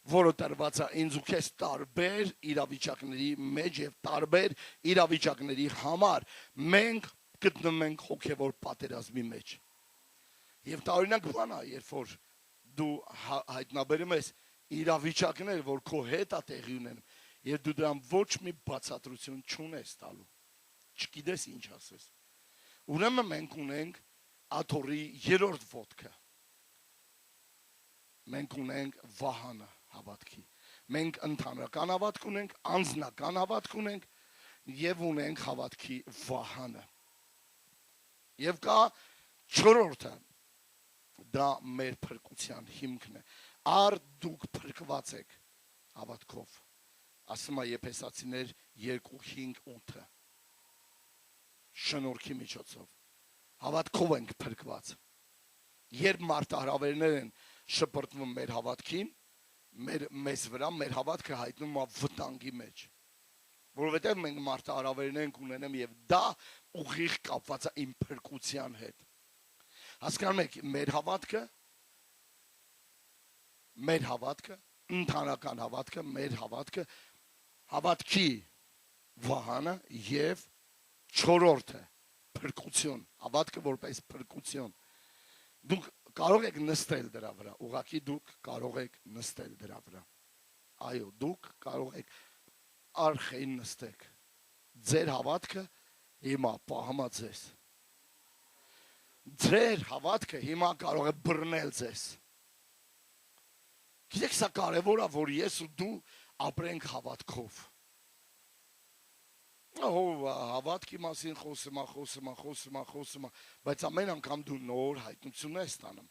որը տրված է ինձ ու քեզ տարբեր իրավիճակների մեջ եւ տարբեր իրավիճակների համար մենք գտնվում ենք հոգեվոր պատերազմի մեջ։ Եվ տարօրինակ բան է, երբ որ դու հայտնաբերում ես իրավիճակներ, որ քո հետ է տեղի ունենում, եւ դու դրան ոչ մի բացատրություն չունես տալու։ Չգիտես ինչ ասես։ Ուրեմն մենք ունենք աթոռի երրորդ ոտքը։ Մենք ունենք վահանը հավատքի։ Մենք ընդհանրական հավատք ունենք, անձնական հավատք ունենք եւ ունենք հավատքի վահանը։ Եվ կա չորրորդը, դա մեր փրկության հիմքն է։ Ար դուք փրկված եք հավատքով։ Ասում է Եփեսացիներ 2:5-8 շնորհքի միջոցով։ Հավատքով ենք փրկված։ Երբ մարտահրավերներ են շպրտվում մեր հավատքին, մեզ վրա մեր հավատքը հայտնում է վտանգի մեջ, որովհետև մենք մարտահրավերներ ենք ունենում եւ դա ուղիղ կապված է իմ փրկության հետ։ Հասկանում եք, մեր հավատքը, ընդհանրական հավատքը, մեր հավատքի վահանը եւ չորրորդը փրկություն, հավատքը որպես փրկություն։ Դուք կարող եք նստել դրա վրա, ուղղակի դուք կարող եք նստել դրա վրա։ Այո, դուք կարող եք արխային նստեք։ Ձեր հավատքը հիմա պահում է ձեզ։ Ձեր հավատքը հիմա կարող է բռնել ձեզ։ Գիտեք, սա կարևոր է, որ ես ու դու ապրենք հավատքով։ Հավատքի մասին խոսում, բայց ամեն անգամ դու նոր հայտնություն ես ստանում։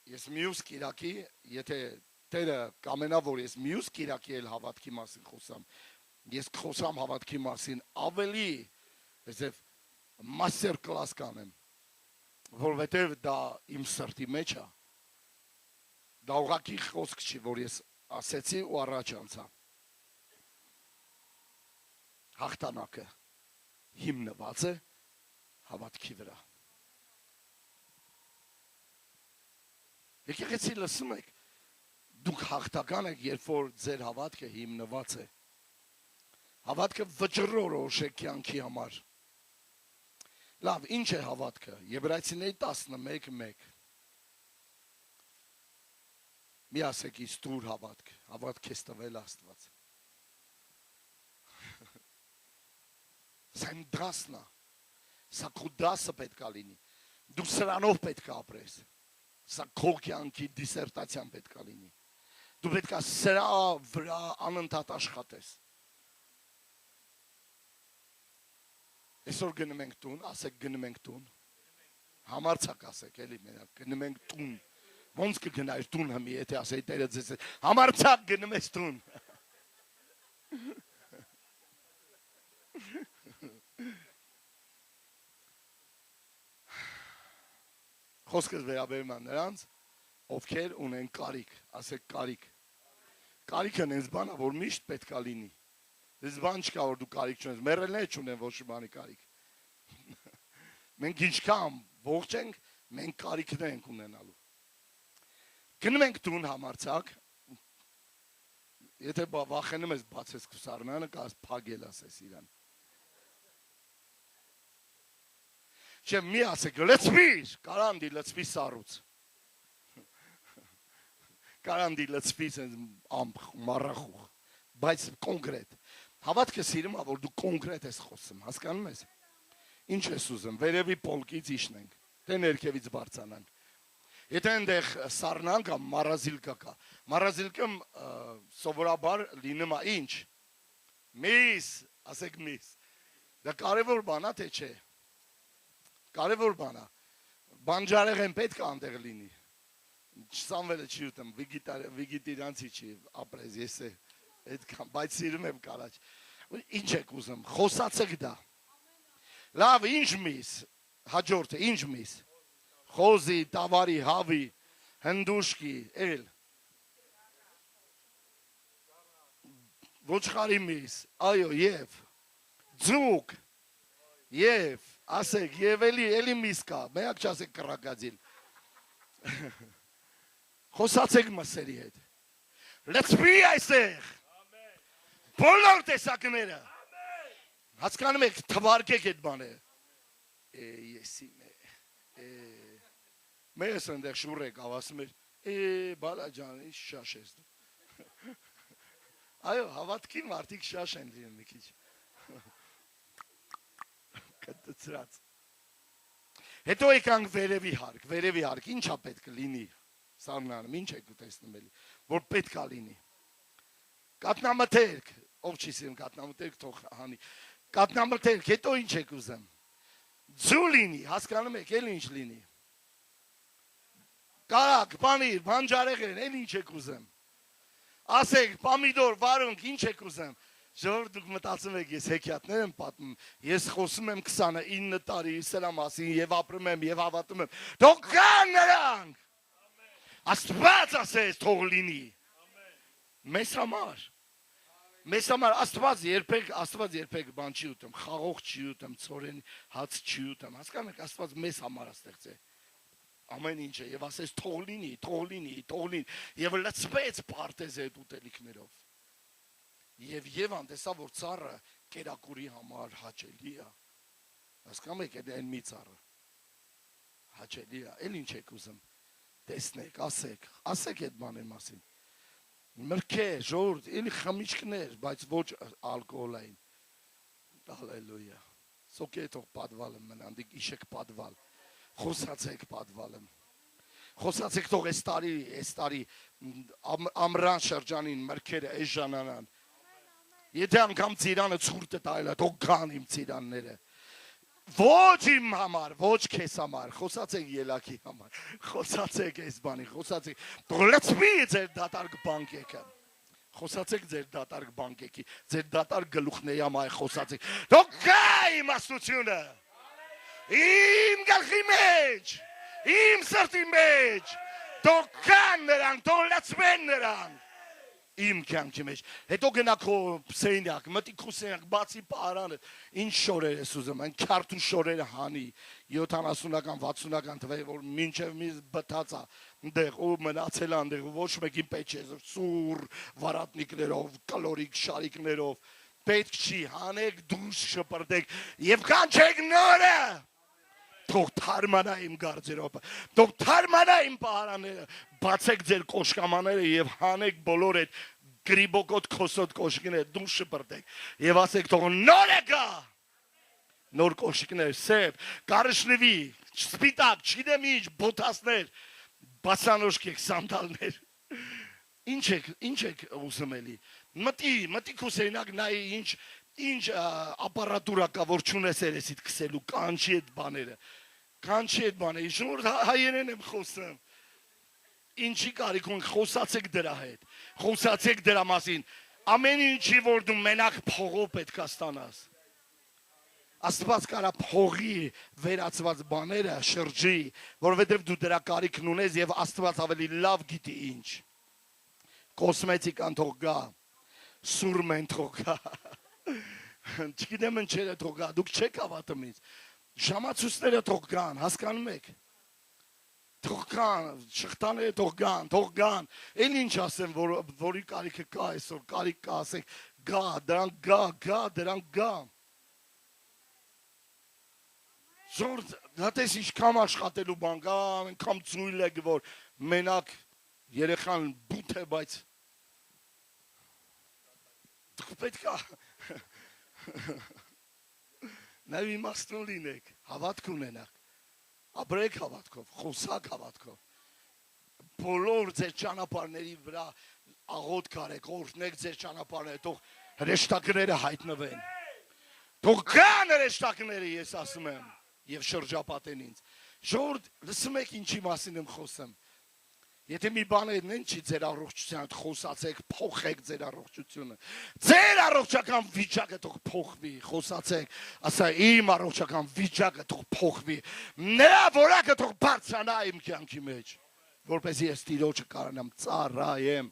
Ես մյուս կիրակի, եթե Տերը կամենա, որ ես մյուս կիրակի էլ հավատքի մասին խոսամ, ես կխոսամ հավատքի մասին ավելի, այսպես մաստեր կլաս կանեմ, որովհետև դա իմ սրտի մեջ է։ Դա ուղղակի խոսք չի, որ ես ասեցի ու առաջ անցա։ Հաղթանակը հիմնված է հավատքի վրա։ Եկեղեցի լսում եք, դուք հաղթական եք, երբ որ ձեր հավատքը հիմնված է Հավատքը վճռորոշ է կյանքի համար։ Լավ, ինչ է հավատքը։ Եբրայեցիների 11:1 Մի ասեք ինձ դուր հավատք, հավատք ես տվել Աստված։ Սա իմ դասն է, սա քո դասը պետք է լինի, դու սրանով պետք է ապրես, սա քո կյանքի դիսերտացիան պետք է լինի, դու պետք է սրա վրա անընդհատ աշխատես։ Այսօր գնում ենք տուն, ասեք գնում ենք տուն, համարձակ ասեք, էլի մենակ, գնում ենք տուն, ոնց կգնայր տուն հմի, եթե ասեի Տերը ձեզ համարձակ գնում ես տուն։ Խոսքս վերաբերում է նրանց, ովքեր ունեն կարիք, ասեք կարիք։ Կարիքը նենց բան է, որ միշտ պետք է լինի։ Դες բան չկա, որ դու կարիք չունես, մեռելները չունեն ոչ մի բանի կարիք։ Մենք ինչքան ողջ ենք, մենք կարիքներ ենք ունենալու։ Գնում ենք տուն համարձակ, եթե վախենում ես բացես քուսարնանը, կաս փագել ասես իրան։ Չէ, մի ասեք, լծվիր, կարանդի լծվի սառուց։ Կարանդի լծվի ամփ, մառախուղ, բայց կոնկրետ։ Հավատքը սիրում է, որ դու կոնկրետ ես խոսում, հասկանում ես։ Ինչ ես ուզում, վերևի պոլկից իջնենք, թե ներքևից բարձրանանք։ Եթե այնտեղ սառնան կամ մարազիլկա կա, մարազիլկում սովորաբար լինում է ինչ։ Միս, ասեք միս։ Դա կարևոր բան է, թե չէ։ Կարևոր բան է։ Բանջարեղեն պետք է այնտեղ լինի։ Սամվելը չի ուտում, վիգիտիրանցի չի ապրես, ես է այդքան, բայց սիրում եմ կարաչ։ Ինչ եք ուզում, խոսացեք դա։ Լավ, ինչ միս, հաջորդը, ինչ միս։ Խոզի, տավարի, հավի, հնդուշկի, էլ։ Ոչխարի միս, այո, և, ձուկ, և, ասեք, և էլի միս կա, մեյակ չասեք կռակածիլ։ Խոսացեք մսերի հետ։ Լծվի այսեղ։ Բոլոր տեսակները։ Հասկանում եք, թվարկեք այդ բանը։ Եսի Մերս ընդեղ շուր եկավ, ասում էր, բալա ջան, ինչ շաշ ես դու։ Այո, հավատքի մարդիկ շաշ են լինում մի քիչ։ Կտծրած։ Հետո եկանք վերևի հարկ, ինչա պետք լինի, սառնանում, ինչ եք ուտեսնում էլի, որ պետք է լինի։ Կատնամթերք, ով չի սիրում կատնամթերք, թող հանի, կատնամթերք, հետո ինչ եք ուզեմ, ձու լինի, հասկանում եք, էլ ինչ լինի, կարակ, պանիր, բանջարեղեն, էլ ինչ եք ուզեմ, ասեք, պամիդոր, վարունք, ինչ եք ուզեմ, ժողովուրդ դուք մտածում եք, ես հեքիաթներ եմ պատմում, ես խոսում եմ 29 տարի սրա մասին եւ ապրում եմ եւ հավատում եմ, թող կան նրանք, Աստված ասես թող լինի, մեզ համար Աստված երբեք բան չի ուտում, խաղող չի ուտում, ցորեն հաց չի ուտում, հասկանում եք, Աստված մեզ համար ստեղծել ամեն ինչը եւ ասես թող լինի, եւ լցվեց պարտեզ այդ ուտելիքներով։ Եվ Եվան տեսա, որ ծառը կերակուրի համար հաճելի է, հասկանում եք, այն մի ծառը հաճելի է, էլ ինչ եք ուզում, տեսնեք, ասեք այդ բաների մասին, մրգեր, ժողովուրդ, էլի խմիչքներ, բայց ոչ ալկոհոլային, հալելույա, սոկե թող պատվալը մնան, դիք իշեք պատվալ, խոսացեք պատվալը, խոսացեք թող այս տարի ամռան շրջանին մրգերը այս ժանանան, եթե անգամ ծիրանը ցուրտը տայել է, թող գան իմ ծիրանները, ոչ իմ համար, ոչ քեզ համար, խոսացեք ելակի համար, խոսացեք այս բանի, խոսացեք, թող լցվի ձեր դատարկ բանկեկը, խոսացեք ձեր դատարկ բանկեկի, ձեր դատարկ գլուխների համար խոսացեք, թող գա իմաստությունը, իմ գլխի մեջ, իմ սրտի մեջ, թող գան նրանք, թող լցվեն նրանք, իմ կյանքի մեջ, հետո գնա քո սենյակ, մտի քո սենյակ, բացի պարանը, ինչ շորեր ես ուզում, այն քյարթու շորերը հանի, 70-ական, 60-ական թվերի, որ մինչև մի բթած է, դեղ ու մնացել անդեղ, ոչ մեկի պետ չէ, սուր վարատնիկներով, կալորիկ շարիկներով, պետք չի հանեք դուրս շպրտեք եւ կանչեք նորը թող թարմանա իմ գարձերոպը թող թարմանա իմ պահարանները բացեք ձեր կոշկամաները եւ հանեք բոլոր այդ գրիբոկոտ քոսոտ կոշկիները դուրս շպրտեք եւ ասեք թող նորը գա նոր կոշիկներ սև կարշնվի սպիտակ չգիտեմ ինչ բոթասներ բացանոշկեք սանդալներ ինչ եք ուզում էլի մտի քուսենակ նայ ինչ ապարատուրա կա որ չունես երեսիդ քսելու կանչի այդ բաները շնոր հայերեն եմ խոսում ինչի կարիք ունեք խոսացեք դրա հետ խոսացեք դրա մասին ամեն ինչի որ դու մենակ փողով պետք է ստանաս Աստված կարա փողի վերածված բաները շրջի որովհետև դու դրա կարիքն ունես եւ Աստված ավելի լավ գիտի ինչ կոսմետիկան թող գա սուրմեն թող գա չգիտեմ ինչերը թող գա դուք չեք հավատում ինձ ժամացույցները թող գան հասկանում եք թող գան շղթաները թող գան էլ ինչ ասեմ որի կարիքը կա այսօր կարիք կա ասեք գա դրանք գա Ժորդ հատես ինչքան աշխատելու բան կա այնքան ծույլ է որ մենակ երեխան բութ է բայց դուք պետք է Նաև իմաստուն լինեք, հավատք ունենաք ապրեք հավատքով, խոսակ հավատքով բոլոր ձեր ճանապարհների վրա աղոտ կարեք, օրհնեք ձեր ճանապարհները, թող հրեշտակները հայտնվեն թող գան հրեշտակները ես ասում եմ եւ շրջապատեն ինձ ժողովուրդ լսում եք ինչի մասին եմ խոսում Եթե մի բան են չի ձեր առողջության խոսացեք, փոխեք ձեր առողջությունը ձեր առողջական վիճակը թող փոխվի խոսացեք ասա իմ առողջական վիճակը թող փոխվի նրա որակը թող բարձրանա իմ կյանքի մեջ որպեսզի ես Տիրոջը կարողանամ ծառայեմ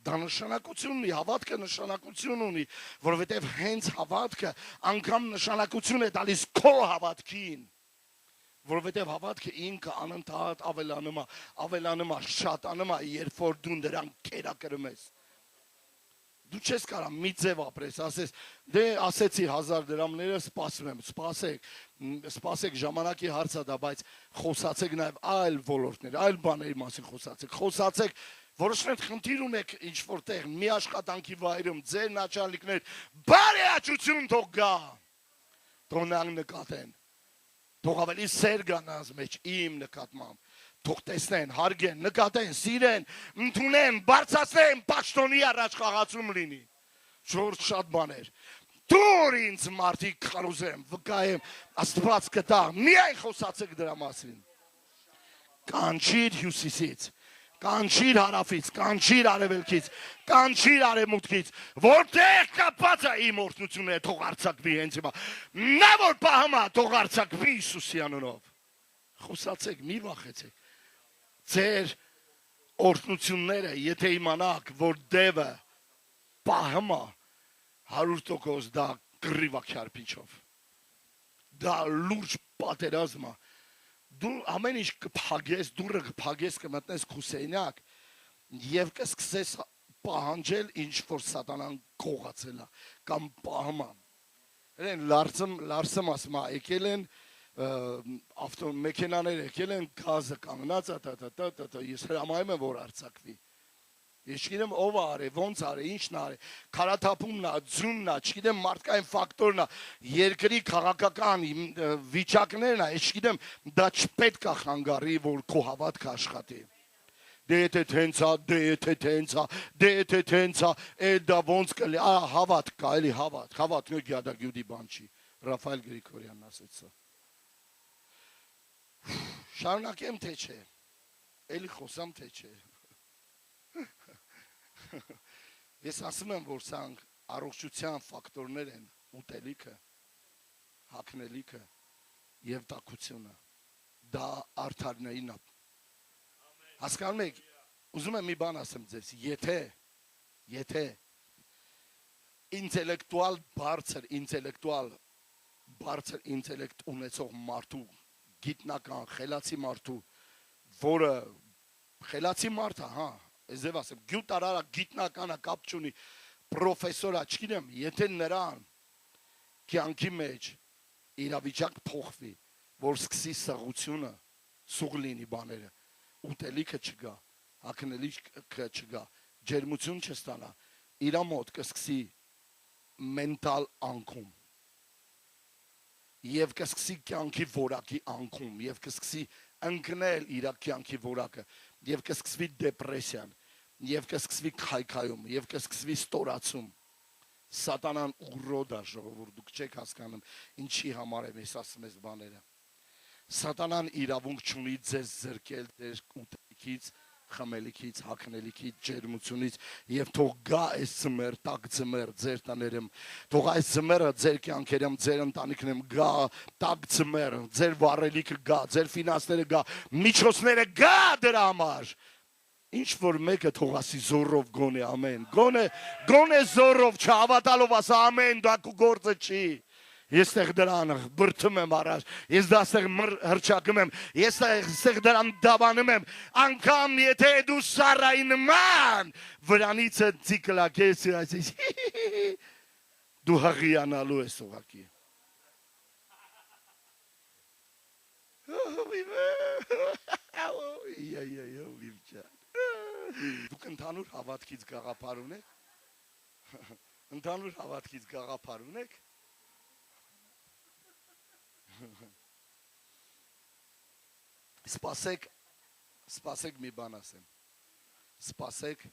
դա նշանակություն ունի հավատքը նշանակություն ունի որովհետև հենց հավատքը անգամ նշանակություն է տալիս քո հավատքին որովհետև հավատքը ինքը անընդհատ ավելանում է, շատանում է, երբ որ դու դրան կերակրում ես։ Դու չես կարող մի ձև ապրես, ասես, դե ասեցի 1000 դրամները սպասում եմ, սպասեք ժամանակի հարց է դա, բայց խոսացեք նաև այլ ոլորտներ, այլ բաների մասին խոսացեք, որոշներ խնդիր ունեք ինչ որտեղ, մի աշխատանքի վայրում, ձեր начальникներ, բարեհաճություն թող գա, թող նրանք նկատեն, թող ավելի սեր գա նրանց մեջ իմ նկատմամբ, թող տեսնեն, հարգեն, նկատեն, սիրեն, ընդունեն, բարձրացնեն, պաշտոնի առաջ խաղացում լինի, շուրջ շատ բաներ, դուր ինձ մարդիկ խարուզեմ, վկայեմ, Աստված կտա, միայն խոսացեք դրա մասին, կանչիր հյուսիսից, կանչիր հարավից, կանչիր արևելքից, կանչիր արևմուտքից, որտեղ կապած է իմ օրհնությունը, թող արձակվի հենց հիմա, նա որ պահում է, թող արձակվի Հիսուսի անունով, խոսացեք, մի վախեցեք, ձեր օրհնությունները, եթե իմանաք, որ դևը պահում է, 100% դա կռիվ է քյարփիչով, դա լուրջ պատերազմ է, դու ամեն ինչ կփագես, դուրը կփագես, կմտնես քուսեյնակ եւ կսկսես պահանջել ինչ որ սատանան կողացել է կամ պահում է։ Լարսում ասում է, եկել են ավտոմեքենաներ եկել են գազը կանգնած է, ես հրամայում եմ որ արձակվի։ Ես չգիտեմ ով է արել, ոնց արել, ինչն է արել, քարաթափումն է, ձյունն է, չգիտեմ մարդկային ֆակտորն է, երկրի քաղաքական վիճակներն է, ես չգիտեմ դա չպետք է խանգարի, որ քո հավատքը աշխատի։ Դե եթե տենց է, դա ոնց կլի, հավատ կա, էլի հավատ գյադագյուդի բան չի, Ռաֆայել Գրիգորյանն ասեց սա։ Շարունակեմ թե չէ, էլի խոսամ թե չէ։ Ես ասում եմ, որ սրանք առողջության ֆակտորներ են, ուտելիքը, հագնելիքը և տաքությունը, դա արդարներին է։ Հասկանում եք, ուզում եմ մի բան ասեմ ձեզ, եթե բարձր ինտելեկտ ունեցող մարդու, գիտնական, խելացի մարդու, որը խելացի մարդը, Եզև ասեմ, գյուտարարա գիտնականա կապ չունի, պրոֆեսորա, չգիտեմ, եթե նրան կյանքի մեջ իրավիճակ փոխվի, որ սկսի սղությունը, սուղ լինի բաները, ուտելիքը չգա, հագնելիքը չգա, ջերմություն չստանա, իրա մոտ կսկսի մենտալ անկում, և կսկսի կյանքի որակի անկում, և կսկսի ընկնել իրա կյանքի որակը, և կսկսվի դեպրեսիան, և կսկսվի քայքայում, և կսկսվի ստորացում, սատանան ուռոդ է ժողովուրդ, դուք չեք հասկանում, ինչի համար եմ ես ասում ես բաները, սատանան իրավունք չունի ձեզ զրկել ձեր ուտելիքից, խմելիքից, հագնելիքից, ջերմությունից եւ թող գա այս ձմեռ, տաք ձմեռ ձեր տներում, թող այս ձմեռը ձեր կյանքերում, ձեր ընտանիքներում գա, տաք ձմեռ, ձեր վառելիքը գա, ձեր ֆինանսները գա, միջոցները գա դրա համար։ Ինչ որ մեկը թող ասի զորով գոնե ամեն, գոնե զորով չհավատալով ասա ամեն, դա քո գործը չի։ Ես տեղ դրան բրթում եմ առաջ, ես դա ստեղ հրճակում եմ, ես ստեղ դրան դավանում եմ, անգամ եթե դու Սարայի նման վրանից ձիկլակես, դու հղիանալու ես ուղղակի։ Դուք ընդհանուր հավատքից գաղափար ունեք, ընդհանուր հավատքից գաղափար ունեք, սպասեք մի բան ասեմ, սպասեք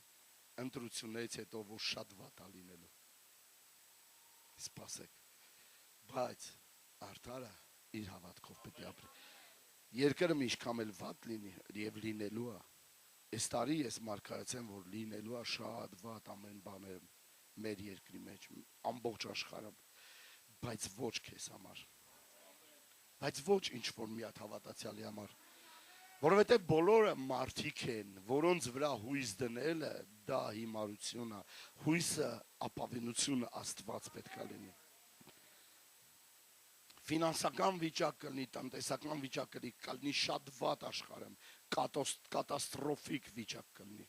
ընտրություններից հետո, որ շատ վատ է լինելու, սպասեք, բայց արդարը իր հավատքով պետք է ապրի, երկրը ինչքան էլ վատ լինի և լինելու է, այս տարի ես մարգարեցեմ, որ լինելու է շատ վատ ամեն բաները մեր երկրի մեջ, ամբողջ աշխարհում, բայց ոչ քեզ համար, բայց ոչ ինչ-որ մի հատ հավատացյալի համար, որովհետև բոլորը մարդիկ են, որոնց վրա հույս դնելը դա հիմարություն է, հույսը ապավինությունը Աստված պետք է լինի։ Ֆինանսական վիճակ կլինի, տնտեսական վիճակ կլինի շատ վատ աշխարհում, կատաստրոֆիկ վիճակ կլինի։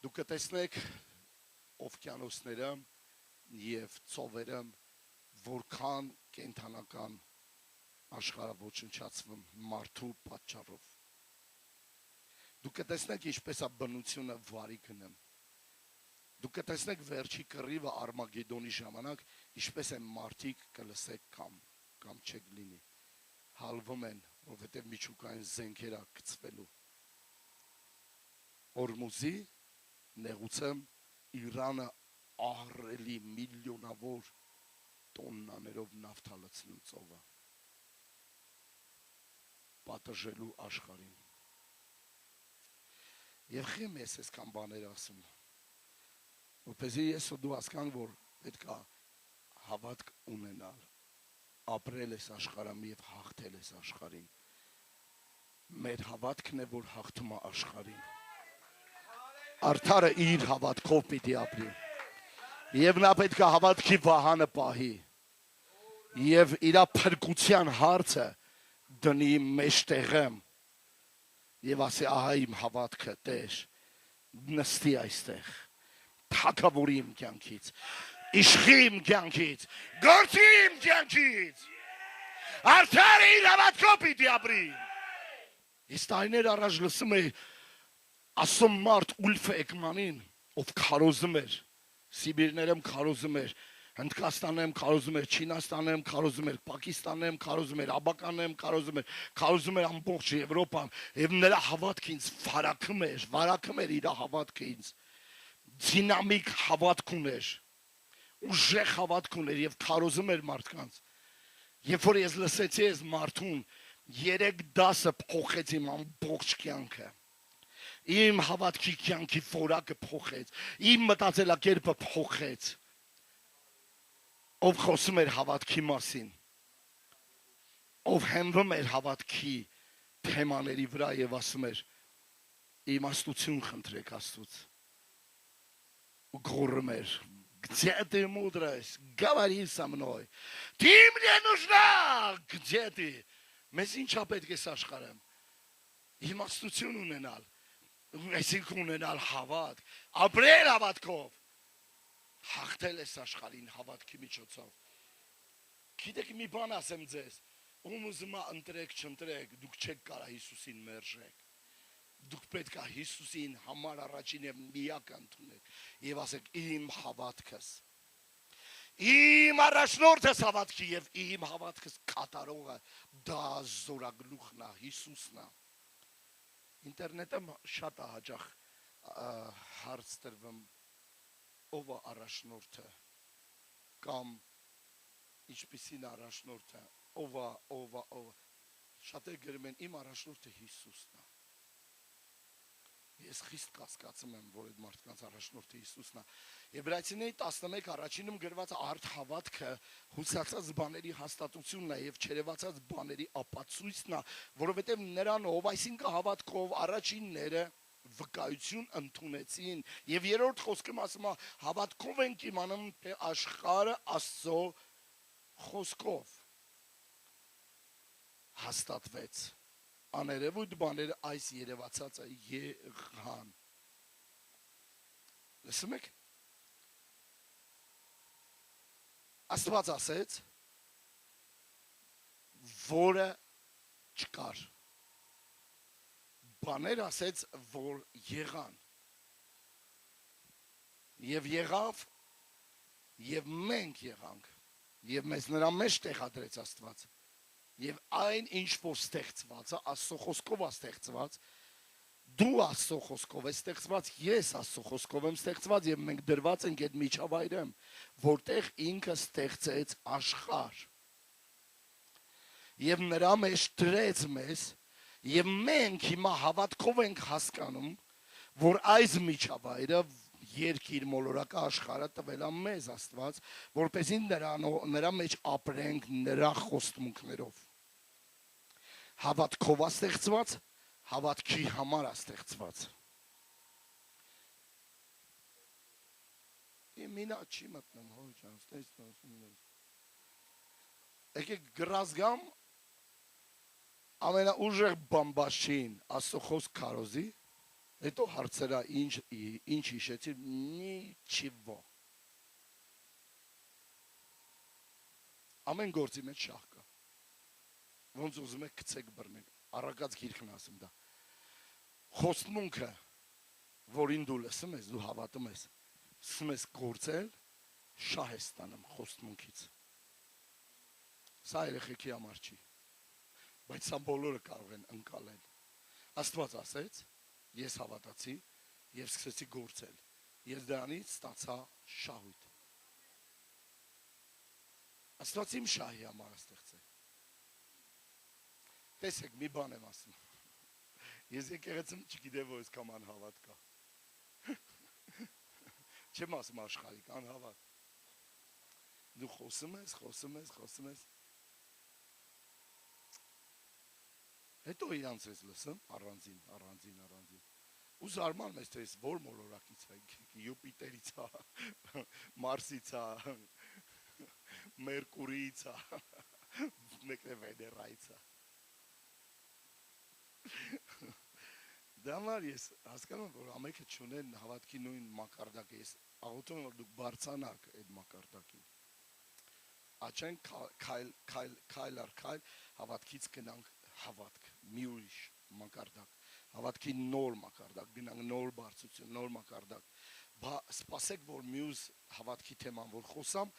Դուք կտեսնեք օվկիանոսները և ծովերը, որքան կենդանական աշխարհը ոչնչացվում մարդու պատճառով։ Դուք կտեսնեք ինչպես է բնությունը վարի գնում։ Դուք կտեսնեք վերջի կռիվը Արմագեդոնի ժամանակ, ինչպես են մարդիկ կլսեք կամ չեք լինի։ Հալվում են, որովհետև միջուկային զենքեր է գցվելու։ Հորմուզի նեղուցում Իրանը ահռելի միլիոնավոր տոննաներով նավթ է լցնում ծովը, պատժելու աշխարհին։ Եվ խեմ ես այսքան բաներ ասում, որպեսզի ես ու դու հասկանանք, որ պետք է հավատք ունենալ, ապրել այս աշխարհում և հաղթել այս աշխարհին։ Մեր հավատքն է, որ հաղթում է աշխարհին։ Արդարը իր հավատքով պիտի ապրի։ Եվ նա պետք է հավատքի վահանը պահի։ Եվ իր փրկության հարցը դնի մեջտեղը և ասի ահա իմ հավատքը Տեր, նստի այստեղ, թագավորի իմ կյանքից, իշխի իմ կյանքից, գործի իմ կյանքից, արդարը իր հավատքով պիտի ապրի։ Ես տարիներ առաջ լսում էի ասում մարդ Ուլֆ Էկմանին, ով քարոզում էր, Սիբիրներում քարոզում էր, Հնդկաստանում քարոզում էր, Չինաստանում քարոզում էր, Պակիստանում քարոզում էր, Աբականում քարոզում էր ամբողջ Եվրոպան, եւ նրա հավատքը ինձ վարակում էր իր հավատքը ինձ, դինամիկ հավատք ուներ, ուժեղ հավատք ուներ եւ քարոզում էր մարդկանց։ Երբ որ ես լսեցի այս մարդուն, 3 դասը փոխեց իմ ամբողջ կյանքը։ Իմ հավատքի կյանքի որակը փոխեց, իմ մտածելակերպը փոխեց։ Ով խոսում էր հավատքի մասին, ով հենվում էր հավատքի թեմաների վրա եւ ասում էր իմաստություն խնդրեք Աստծուց։ Ու գոռում էր где ты мудрость, говори со мной, ты мне нужна, где ты։ Մեզ ինչա պետք է աշխարհում իմաստություն ունենալ, Այսինքն ունենալ հավատք, ապրել հավատքով, հաղթել ես աշխարհին հավատքի միջոցով։ Գիտեք մի բան ասեմ ձեզ, ում ուզում է ընտրեք, չընտրեք, դուք չեք կարող Հիսուսին մերժեք։ Դուք պետք է Հիսուսին համար առաջին եւ միակ ընդունեք եւ ասեք իմ հավատքս։ Իմ առաջնորդս հավատքի եւ իմ հավատքս կատարողը դա զորագլուխն է, Հիսուսն է։ Ինտերնետում շատ է հաճախ հարց տրվում ով է առաջնորդը կամ ինչպիսին առաջնորդը ով է շատերը գրում են իմ առաջնորդը Հիսուսն է։ Ես խիստ կասկածում եմ, որ այդ մարդկանց առաջնորդը Հիսուսն է։ Եբրայեցիների 11 առաջինում գրված արդ հավատքը հուսացած բաների հաստատությունն է եւ չերևացած բաների ապացույցն է, որովհետեւ նրանով, այսինքն հավատքով առաջինները վկայություն ընդունեցին եւ երրորդ խոսքում ասում է հավատքով ենք իմանում, թե աշխարհը Աստծո խոսքով հաստատվեց։ Աներևույթ բաները այս երևացածը եղան։ Լսում եք։ Աստված ասեց, որը չկար։ Բաներ ասեց, որ եղան։ Եվ եղավ, եւ մենք եղանք, եւ մեզ նրա մեջ տեղադրեց Աստված։ Եվ այն ինչ որ ստեղծված է, Աստծո խոսքով է ստեղծված, դու Աստծո խոսքով ես ստեղծված, ես Աստծո խոսքով եմ ստեղծված եւ մենք դրված ենք այդ միջավայրում, որտեղ ինքը ստեղծեց աշխարհ։ Եվ նրա մեջ դրեց մեզ եւ մենք հիմա հավատքով ենք հասկանում, որ այս միջավայրը երկիր մոլորակա աշխարհը տվել է մեզ Աստված, որպեսզի նրա մեջ ապրենք նրա խոստմունքներով։ Հավատքով է ստեղծված, հավատքի համար է ստեղծված։ Իմինա չի մտնում, հոյ ջան, եկեք գրազգամ ամենաուժեղ բամբաշին Աստծո խոսք քարոզի, հետո հարցերա ինչ հիշեցի, նիչիվո։ Ամեն գործի մեջ շահ կա։ Ոնց ուզում եք գցեք բռնեք, առակած գիրքն ասում դա։ Խոստմունքը, որին դու լսում ես, դու հավատում ես, սկսում ես գործել, շահ ես ստանում խոստմունքից։ Սա երեխեքի համար չի, բայց սա բոլորը կարող են ընկալել։ Աստված ասեց, ես հավատացի եւ սկսեցի գործել։ Ես դրանից ստացա շահույթ։ Աստված իմ շահի համար է ստեղծել։ Տեսեք, մի բան եմ ասում։ Ես եկեղեցում չգիտեմ, որ այսքան անհավատ կա։ Չեմ ասում աշխարհիկ, անհավատ։ Դու խոսում ես։ Հետո իրանց ես լսում, առանձին։ Ու զարմանում ես, թե ես որ մոլորակից է, Յուպիտերից է, Մարսից է, Մերկուրիից է, մեկն է Վեներայից է։ Դա համար ես հասկանում, որ ամենքը չունեն հավատքի նույն մակարդակը, ես աղոթում եմ, որ դուք բարձրանաք այդ մակարդակին։ Աչենք քայլ առ քայլ հավատքից գնանք հավատք, մի ուրիշ մակարդակ, հավատքի նոր մակարդակ, գնանք նոր բարձրություն, նոր մակարդակ։ Սպասեք, որ մյուս հավատքի թեման, որ խոսամ,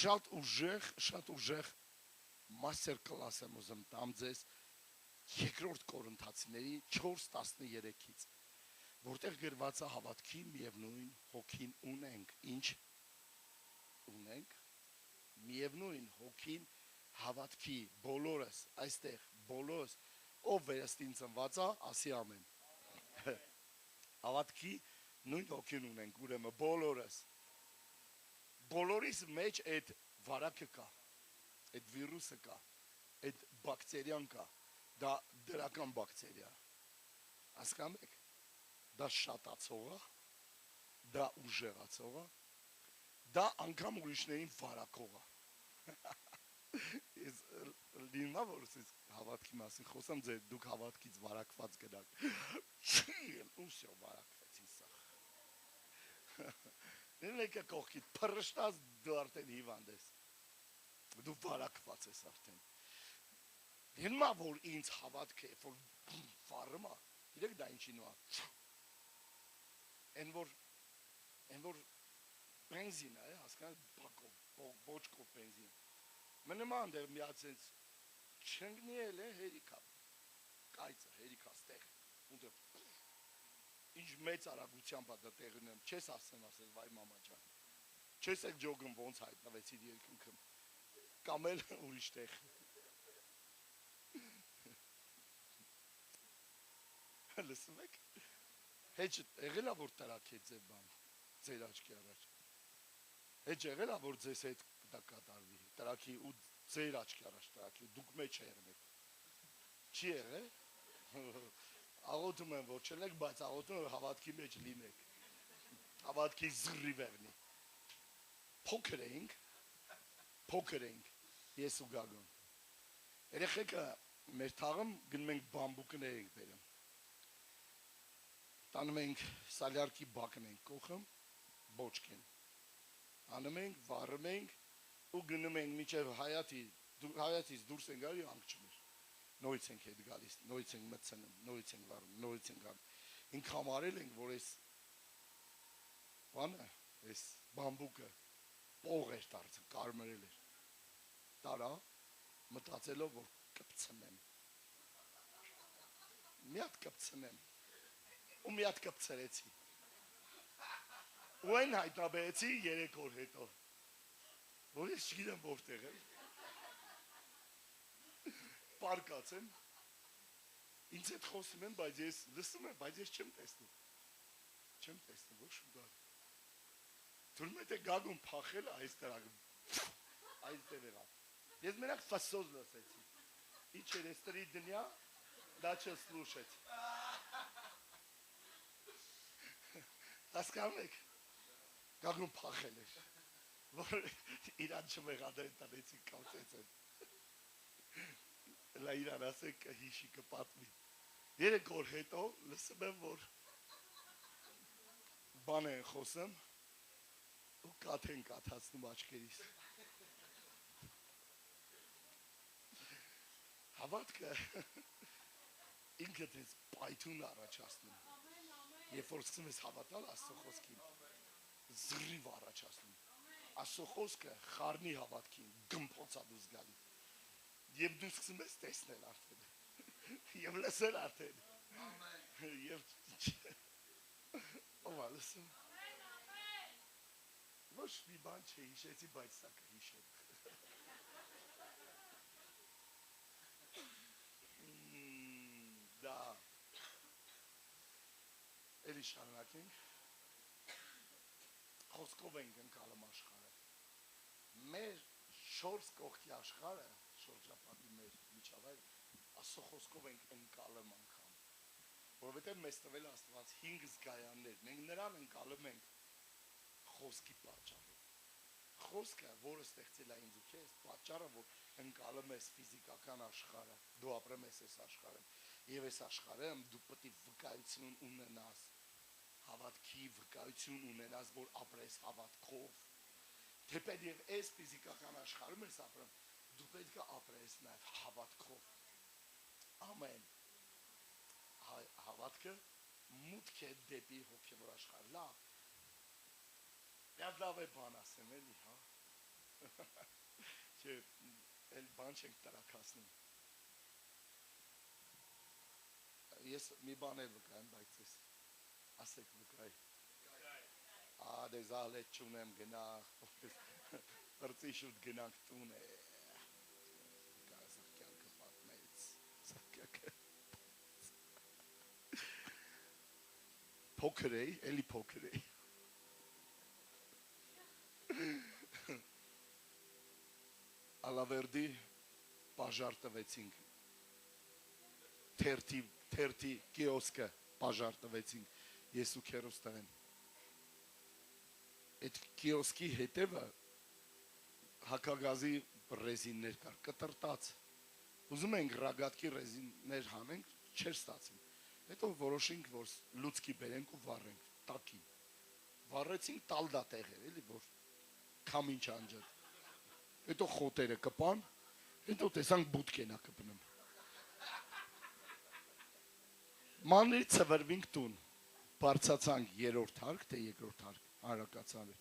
շատ ուժեղ մաստեր կլաս եմ ուզում տամ ձեզ երկրորդ Կորինթացիների 4:13-ից, որտեղ գրված է հավատքի միևնույն հոգին ունենք, ինչ ունենք, միևնույն հոգին հավատքի բոլորս, այստեղ բոլորս, ով վերստին ծնված է, ասի ամեն։ Հավատքի նույն հոգին ունենք, ուրեմն բոլորս։ Բոլորիս մեջ այդ վարակը կա, այդ վիրուսը կա, այդ բակտերիան կա, դա դրական բակտերիա։ Հասկանում եք, դա շատացող է, դա ուժեղացող է, դա անգամ ուրիշներին վարակող է։ Ես լինում որ ես հավատքի մասին խոսամ, ձեր դուք հավատքից վարակված գնաք։ Ուսյո վարակվեցին սա։ Նույնը կողքիդ փռշտած դու արդեն հիվանդ ես։ Դու վարակված ես արդեն։ Լինում որ ինձ հավատքը, որ վարում է, իրեք դա ինչին է։ Են որ բենզին է, հասկանալ բակով, բոճկով բենզին։ Մնում է դեր միացենց չընկնի էլ է հերիքա, կայծը հերիքա ստեղ, ունդը ինչ մեծ արագությամբ է դա տեղն եմ, չես ասեմ, վայ մամա ջան, չես եք ջոգում ոնց հայտնվեցիր երկնքում, կամ էլ ուրիշ տեղ։ Լսում եք, հեչ եղել է որ տրակ է ձեր բան, ձեր աչքի առաջ, հեչ եղել է որ ձեզ հետ դա կատարվի, տրակի ու ձեր աչքի առաջ տրակի, դուք մեջ եղնեք, չի եղել, աղոթում եմ որ չնեք, բայց աղոթում եմ հավատքի մեջ լինեք, հավատքի զրի վերնի, փոքր էինք, ես ու Գագոն, երեխեքը մեր թաղում գնում ենք բամբուկներ ենք բերում, տանում ենք սալյարկի բակն ենք կողում, բոճկին, անում ենք, վառում ենք ու գնում ենք մինչև հայացից դուրս են գալի անգչում էր, նորից ենք հետ գալիս, նորից ենք մտցնում, նորից ենք վառում, նորից ենք գալիս, ինք համարել ենք, որ այս բանը, այս բամբուկը պող էր դարձել, կարմրել էր, տարա, մտածելով, որ կպցնեմ, մի հատ կպցնեմ, ու մի հատ կպցրեցի, ու այն հայտնաբերեցի 3 օր հետո, որ ես չգիտեմ որտեղ եմ, պարկած եմ, ինձ հետ խոսում եմ, բայց ես լսում եմ, բայց ես չեմ տեսնում, ոչ շուտար, թուրմ հետ է Գագոն փախել այս տրագը, այս տեղ եղավ, ես մենակ ֆասոզ լսեցի, ի через 3 дня начал слушать, հասկանում եք, Գագոն փախել էր, որ իրան չմեղադեն տնեցի կացեց են, լա իրան ասեք կհիշի կպատվի, 3 օր հետո լսում եմ, որ բան են խոսում ու կաթ են կաթացնում աչքերիս, հավատքը ինքդ ես պայթուն առաջացնում, երբ որ սկսում ես հավատալ Աստծո խոսքին, զրիվ առաջացնում, Աստծո խոսքը խառնի հավատքին, գմփոցա դուրս գալի, և դու սկսում ես տեսնել արդեն, և լսել արդեն, և ով լսում, ոչ մի բան չհիշեցի, բայց սա կհիշեմ, դա, էլի շարունակենք, խոսքով ենք ընկալում աշխարհը, մեր 4 կողքի աշխարհը, շրջապատի մեր միջավայրը, Աստծո խոսքով ենք ընկալում անգամ, որովհետև մեզ տվել Աստված 5 զգայաններ, մենք նրան ընկալում ենք խոսքի պատճառով, խոսքը, որը ստեղծել է ինձ ու քեզ, պատճառը, որ ընկալում ես ֆիզիկական աշխարհը, դու ապրում ես այս աշխարհում, և այս աշխարհում դու պետք է վկայություն ունենաս, հավատքի վկայություն ունենաս, որ ապրես հավատքով, թեպետ և այս ֆիզիկական աշխարհում ես ապրում, դու պետք է ապրես նաև հավատքով, ամեն, հավատքը մուտք է դեպի հոգևոր աշխարհ, լավ, լավ է բան ասեմ էլի, հա, չէ, էլ բան չենք տրակասնում, ես մի բան էլ վկայեմ, բայց ես ասեք վկայ, դեզ ալետ չունեմ գնախ, րծի շուտ գնանք տուն է, սաղկյալքը պատմեց, սաղկյալքը, փոքր էի, էլի փոքր էի, Ալավերդի պաժար տվեցինք, թերթի կիոսկը պաժար տվեցինք, ես ու քերոս տղեն, այդ կիոսկի հետևը հակագազի ռեզիններ կար, կտրտած։ Ուզում ենք ռագատկի ռեզիններ հանենք, չէր ստացին։ Հետո որոշինք, որ լուցկի բերենք ու վառենք, տակին։ Վառեցինք տալդա տեղեր, էլի, որ քամին չանջատ։ Հետո խոտերը կպան, հետո տեսանք բուտկենա կպնում։ Մանրից ծվրվինք տուն, բարձացանք երրորդ հարկ, թե երկրորդ հարկ, հարակացան էր։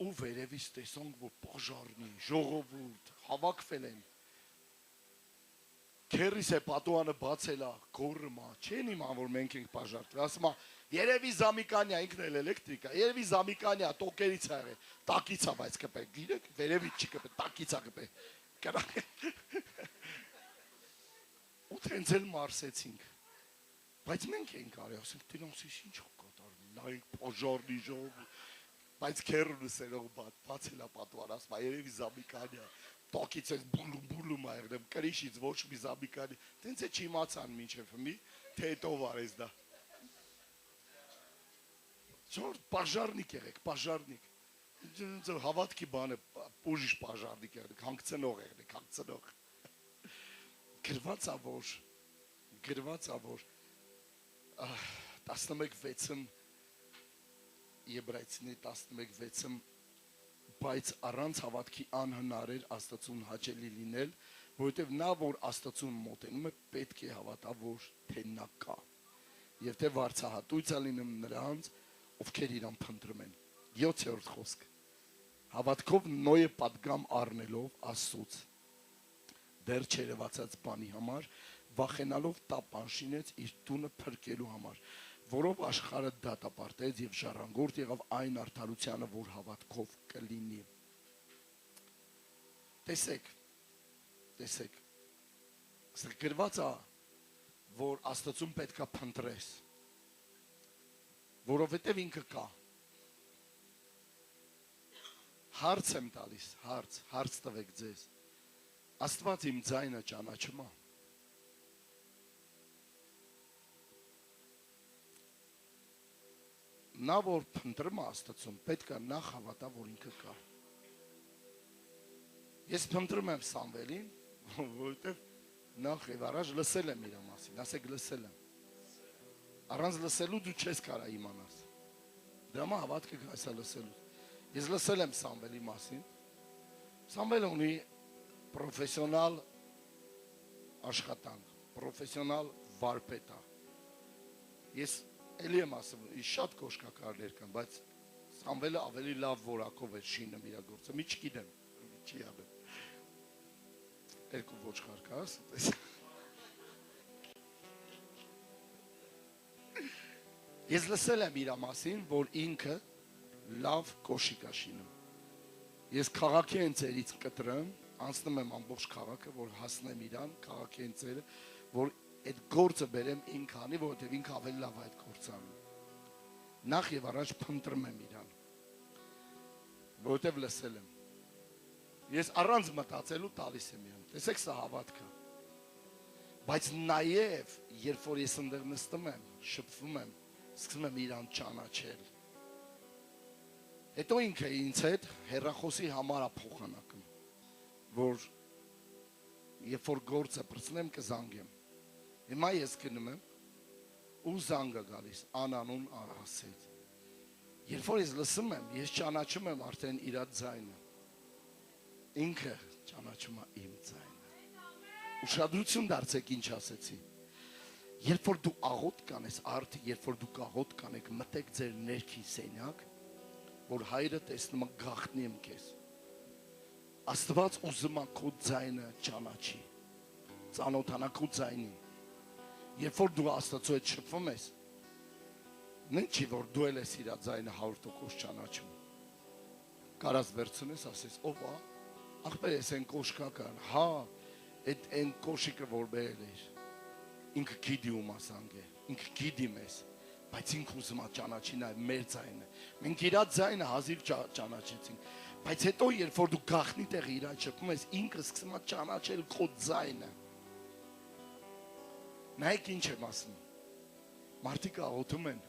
Ու վերևից տեսանք, որ պաժարնի, ժողովուրդ, հավաքվել են։ Քերիս է պատուանը բացելա, գոռմա, չեն իման, որ մենք ենք պաժարտվել, ասում է, երևի Զամիկանյա, ինքն էլ էլեկտրիկա, երևի Զամիկանյա, տոկերից է եղել, տակից է, բայց կպե, գիրեք, վերևից չի կպե, տակից է կպե, կրակ։ Ու տենց էլ մարսեցինք, բայց մենք ենք արի, ասենք, տինոսիս ինչ ա կատարում, նայինք պաժարնի ժողովուրդ, բայց քերունս երող բացելա պատուան, ասում է, երևի Զամիկանյա, տակից ես բուլում ա եղնեմ, կրիշից ոչ մի Զամիկանի, տենց է չիմացան մինչև հմի, թե հետո վարես դա։ Չոր պաժարնիկ եղեք, պաժարնիկ, հավատքի բան է, ուժիշ պաժարնիկ եղնեք, հանգցնող եղնեք, հանգցնող։ Գրված ավոր, 11:6-ում, Եբրայեցիների 11:6-ում, բայց առանց հավատքի անհնար էր Աստծուն հաճելի լինել, որովհետև նա, որ Աստծուն մոտենում է, պետք է հավատա, որ թե նա կա, և թե վարձահատույց է լինում նրանց, ովքեր իրան փնտրում են։ 7-րդ խոսք։ Հավատքով Նոյը պատգամ առնելով Աստծուց, դեռ չերևացած բանի համար, վախենալով տապան շինեց իր տունը փրկելու համար, որով աշխարհը դատապարտեց և ժառանգորդ եղավ այն արդարությանը, որ հավատքով կլինի։ Տեսեք, գրված է, որ Աստծուն պետք է փնտրես, որովհետև ինքը կա։ Հարց եմ տալիս, հարց տվեք ձեզ, Աստված իմ ձայնը ճանաչում է։ Նա, որ փնտրում է Աստծուն, պետք է նախ հավատա, որ ինքը կա։ Ես փնտրում եմ Սամվելին, որովհետև նախ եւ առաջ լսել եմ իր մասին, ասեք լսել եմ։ Առանց լսելու դու չես կարա իմանաս։ Դրա համար հավատքը գայս է լսելու։ Ես լսել եմ Սամվելի մասին։ Սամվելը ունի պրոֆեսիոնալ աշխատանք, պրոֆեսիոնալ վարպետ է։ Ես էլի եմ ասում, շատ կոշկակարներ կան, բայց Սամվելը ավելի լավ որակով է շինում իր գործը, մի չգիտեմ, չի անում։ Երկու ոչխար կա, ասես։ Ես լսել եմ իր մասին, որ ինքը լավ կոշիկ է շինում։ Ես քաղաքի են ծերից կտրեմ, անցնում եմ ամբողջ քաղաքը, որ հասնեմ իրան, քաղաքի են ծերը, որ այդ գործը բերեմ ինքը անի, որովհետև ինքը ավելի լավ այդ գործը անում։ Նախ եւ առաջ փնտրում եմ իրան, որովհետև լսել եմ։ Ես առանց մտածելու տալիս եմ իրան։ Տեսեք, սա հավատքը։ Բայց նաեւ, երբ որ ես ընդեղ նստում եմ, շփվում եմ, սկսում եմ իրան ճանաչել։ Հետո ինքը ինձ հետ հեռախոսի համար է փոխանակում, որ երբ որ գործը բրցնեմ կզանգեմ։ Հիմա ես գնում եմ ու զանգը գալիս, անանուն ասեց։ Երբ որ ես լսում եմ, ես ճանաչում եմ արդեն իր ձայնը։ Ինքը ճանաչում է իմ ձայնը։ Ուշադրություն դարձեք ինչ ասեցի։ Երբ որ դու աղոտ կանես, երբ որ դուք աղոտ կանեք, մտեք ձեր ներքին սենյակ, որ հայրը տեսնում է գաղտնի եմ քեզ։ Աստված ուզում է քո ձայնը ճանաչի, ծանոթանա քո ձայնին։ Երբ որ դու Աստծո հետ շփվում ես, նույն չի, որ դու էլ ես իր ձայնը 100% ճանաչում։ Կարաս վերցնես, ասես, ով է, ախպեր ես են կոշկական, հա, այդ են կոշիկը որ բերել էր, ինքը գիտի ում ասանք է, ինքը գիտի մեզ, բայց ինքը ուզում է ճանաչի նա մեր ձայնը։ Մենք իր ձայնը հազիվ ճանաչեցինք, բայց հետո երբ որ դու գաղտնի տեղի իր հետ շփվում ես, ինքը սկսում է ճանաչել քո ձայնը։ Նայեք ինչ եմ ասում, մարդիկ աղոթում են,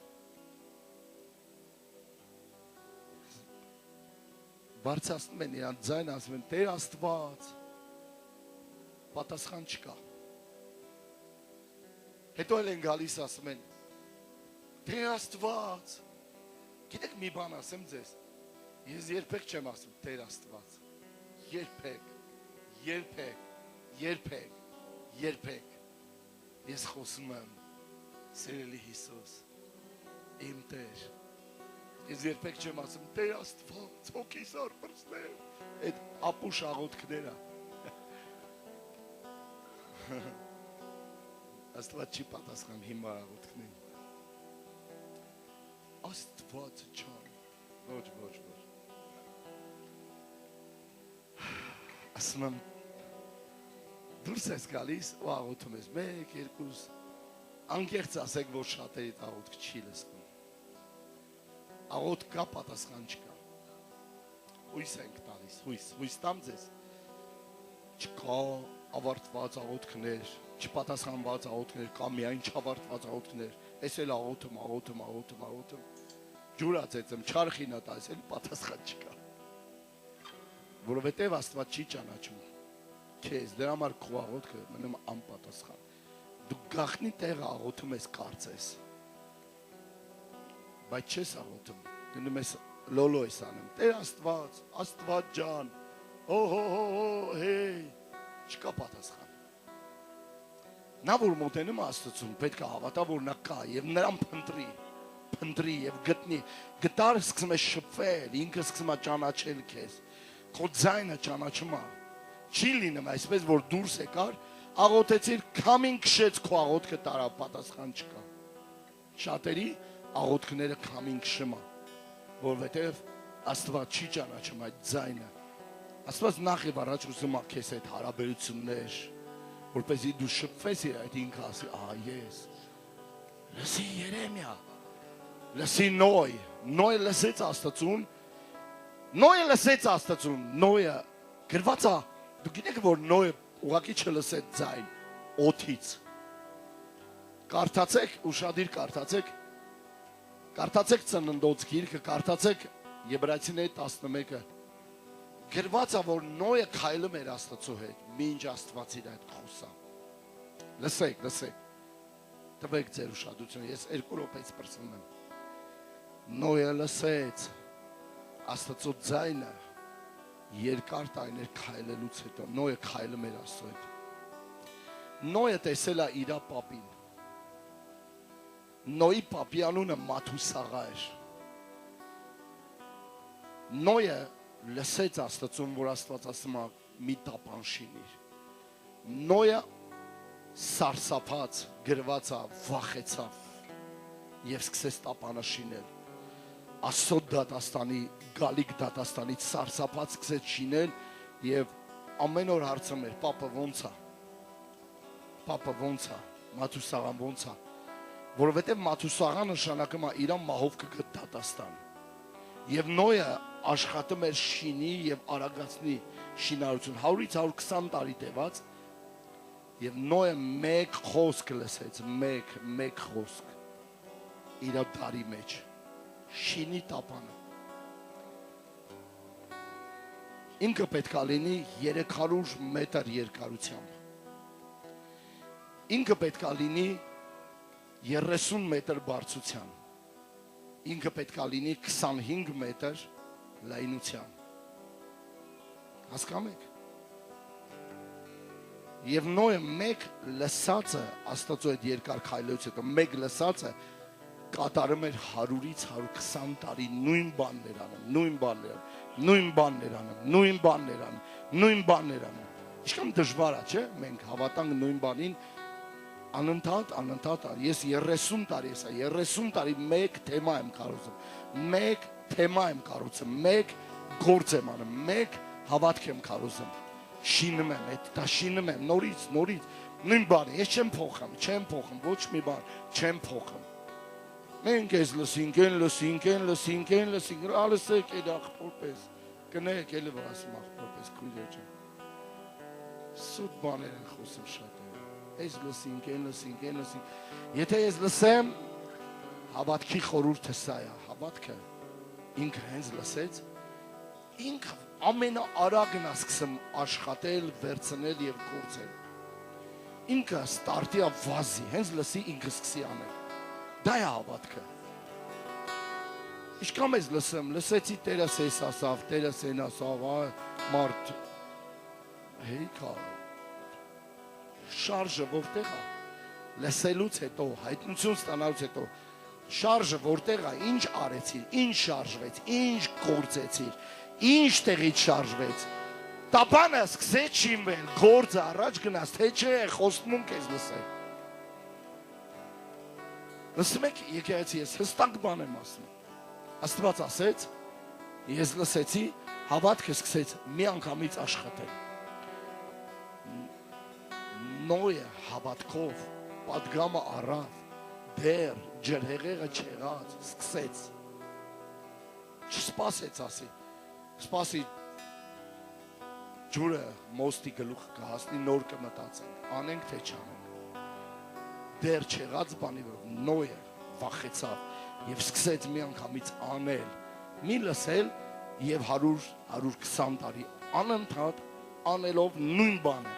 բարձրացնում են իրան ձայն, ասում են Տեր Աստված, պատասխան չկա։ Հետո էլ են գալիս ասում են Տեր Աստված, գիտեք մի բան ասեմ ձեզ, ես երբեք չեմ ասում Տեր Աստված, երբեք, ես խոսում եմ սիրելի Հիսուս, իմ Տեր, ես երբեք չեմ ասում Տեր Աստված, հոգիսար բրծներ, այդ ապուշ աղոթքները, Աստված չի պատասխան հիմար աղոթքներին, Աստված ջան, ոչ, ասում եմ, դուրս ես գալիս ու աղոթում ես, 1, 2, անկեղծ ասեք, որ շատերի աղոթք չի լսվում, աղոթք կա, պատասխան չկա, հույս ենք տալիս, հույս տամ ձեզ, չկա ավարտված աղոթքներ, չպատասխանված աղոթքներ, կա միայն չավարտված աղոթքներ, ես էլ աղոթում, ջուրացեց եմ, չարխինա տալիս, էլ պատասխան չկա, որովհետև Աստված չի ճանաչում քեզ, դրա համար քո աղոթքը մնում անպատասխան, դու գաղտնի տեղը աղոթում ես կարծես, բայց չես աղոթում, գնում ես լոլո ես անում, Տեր Աստված ջան, հեյ, չկա պատասխան, նա որ մոտենում Աստծուն, պետք է հավատա, որ նա կա և նրան փնտրի և գտնի, գտար սկսում է շփվել, ինքը սկսում է ճանաչել քեզ, քո ձայնը ճանաչում է, չի լինում այսպես, որ դուրս եկար, աղոթեցիր, քամին քշեց քո աղոթքը տարավ, պատասխան չկա, շատերի աղոթքները քամին քշում է, որովհետև Աստված չի ճանաչում այդ ձայնը, Աստված նախ և առաջ ուզում է քեզ այդ հարաբերություններ, որպեսզի դու շփվես իր այդ ինքը ասի, ես, լսի Երեմիա, լսի Նոյ լսեց Աստծուն, Նոյը գրված է, դու գիտեք, որ Նոյը ուղղակի չլսեց ձայն, օդից, կարդացեք, ուշադիր կարդացեք Ծննդոց գիրքը, կարդացեք Եբրայեցիների 11-ը, գրված է, որ Նոյը քայլում էր Աստծու հետ, մինչ Աստված իր այդ խոսա, լսեք, տվեք ձեր ուշադրությունը, ես 2 րոպեից պրծնում եմ, Նոյը լսեց Աստծո ձայնը երկար տարիներ քայլելուց հետո, Նոյը քայլում էր Աստծո հետ, Նոյը տեսել է իր պապին, Նոյի պապի անունը Մաթուսաղա էր, Նոյը լսեց Աստծուն, որ Աստված ասում է մի տապան շինիր, Նոյը սարսափած, գրված է, վախեցավ և սկսեց տապանը շինել, Աստծո դատաստանի, գալիք դատաստանից սարսափած սկսեց շինել և ամեն օր հարցում էր, պապը ոնց է, Մաթուսաղան ոնց է, որովհետև Մաթուսաղան նշանակում է իրան մահով կգա դատաստան և Նոյը աշխատում էր շինի և արագացնի շինարարություն, 100-ից 120 տարի տևած և Նոյը մեկ խոսք լսեց, մեկ խոսք իր դարի մեջ, շինի տապանը, ինքը պետք է լինի 300 մետր երկարությամբ, ինքը պետք է լինի 30 մետր բարձրության, ինքը պետք է լինի 25 մետր լայնության, հասկանում եք, և Նոյը մեկ լսածը, Աստծո այդ երկար քայլելուց հետո, մեկ լսածը կատարում էր 100-ից 120 տարի նույն բաններ անում, ինչքան դժվար է, չէ, մենք հավատանք նույն բանին, անընդհատ, ես 30 տարի մեկ թեմա եմ կառուցում, մեկ գործ եմ անում, մեկ հավատք եմ կառուցում, շինում եմ, նորից, նույն բանը, ես չեմ փոխում, ոչ մի բան, չեմ փոխում, մենք ես լսինք, ալսեք էլ աղբորպես, կնեք էլ որ ասում աղբորպես, քույրեր ջան, սուտ բաներ են խոսում շատերը, ես լսինք, եթե ես լսեմ, հավատքի խորհուրդը սա է, հավատքը ինքը հենց լսեց, ինքը ամենաարագն է սկսում աշխատել, վերցնել եւ գործել։ Ինքը ստարտի է վազի, հենց լսի ինքը սկսի անել։ Դա է հավատքը։ Ինչքան մեզ լսեցի Տերը սես ասավ, Տերը սեն ասավ, մարդ հեքա շարժը որտեղ է։ Լսելուց հետո, հայտնություն ստանալուց հետո շարժը որտեղ է, ինչ արեցիր, ինչ շարժվեց, ինչ գործեցիր, ինչ տեղից շարժվեց։ Տապանը սկսեց շինվել, գործը առաջ գնաց, թե չէ, խոստում քեզ լսել։ Լսում եք, եկեղեցի, ես հստակ բան եմ ասում։ Աստված ասեց, ես լսեցի, հավատքը սկսեց մի անգամից աշխատել։ Նոյը հավատքով պատգամը առավ, դեր ջրհեղեղը չեղած, սկսեց։ Չսպասեց ասի, սպասի ջուրը մոստի գլուխ կհասնի, նոր կմտածենք, անենք թե չանենք։ Դեր չեղած բանի վրա Նոյը վախեցավ եւ սկսեց մի անգամից անել, մի լսել եւ 100-120 տարի անընդհատ անելով նույն բանը։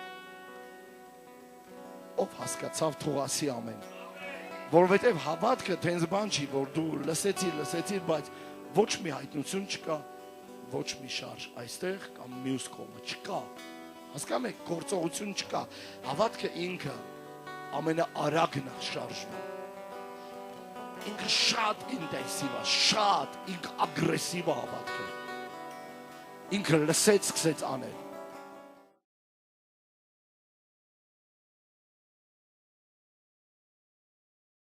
Ով հասկացավ թող ասի ամեն։ Որովհետեւ հավատքը տենց բան չի, որ դու լսեցիր, բայց ոչ մի հայտնություն չկա, ոչ մի շարժ այստեղ կամ մյուս կողմը չկա։ Հասկանում եք, գործողություն չկա։ Հավատքը ինքը ամենաարագն է շարժվում։ Ինքը շատ ինտենսիվ է, շատ ինքը ագրեսիվ է հավատքը։ Ինքը լսեց, սկսեց անել։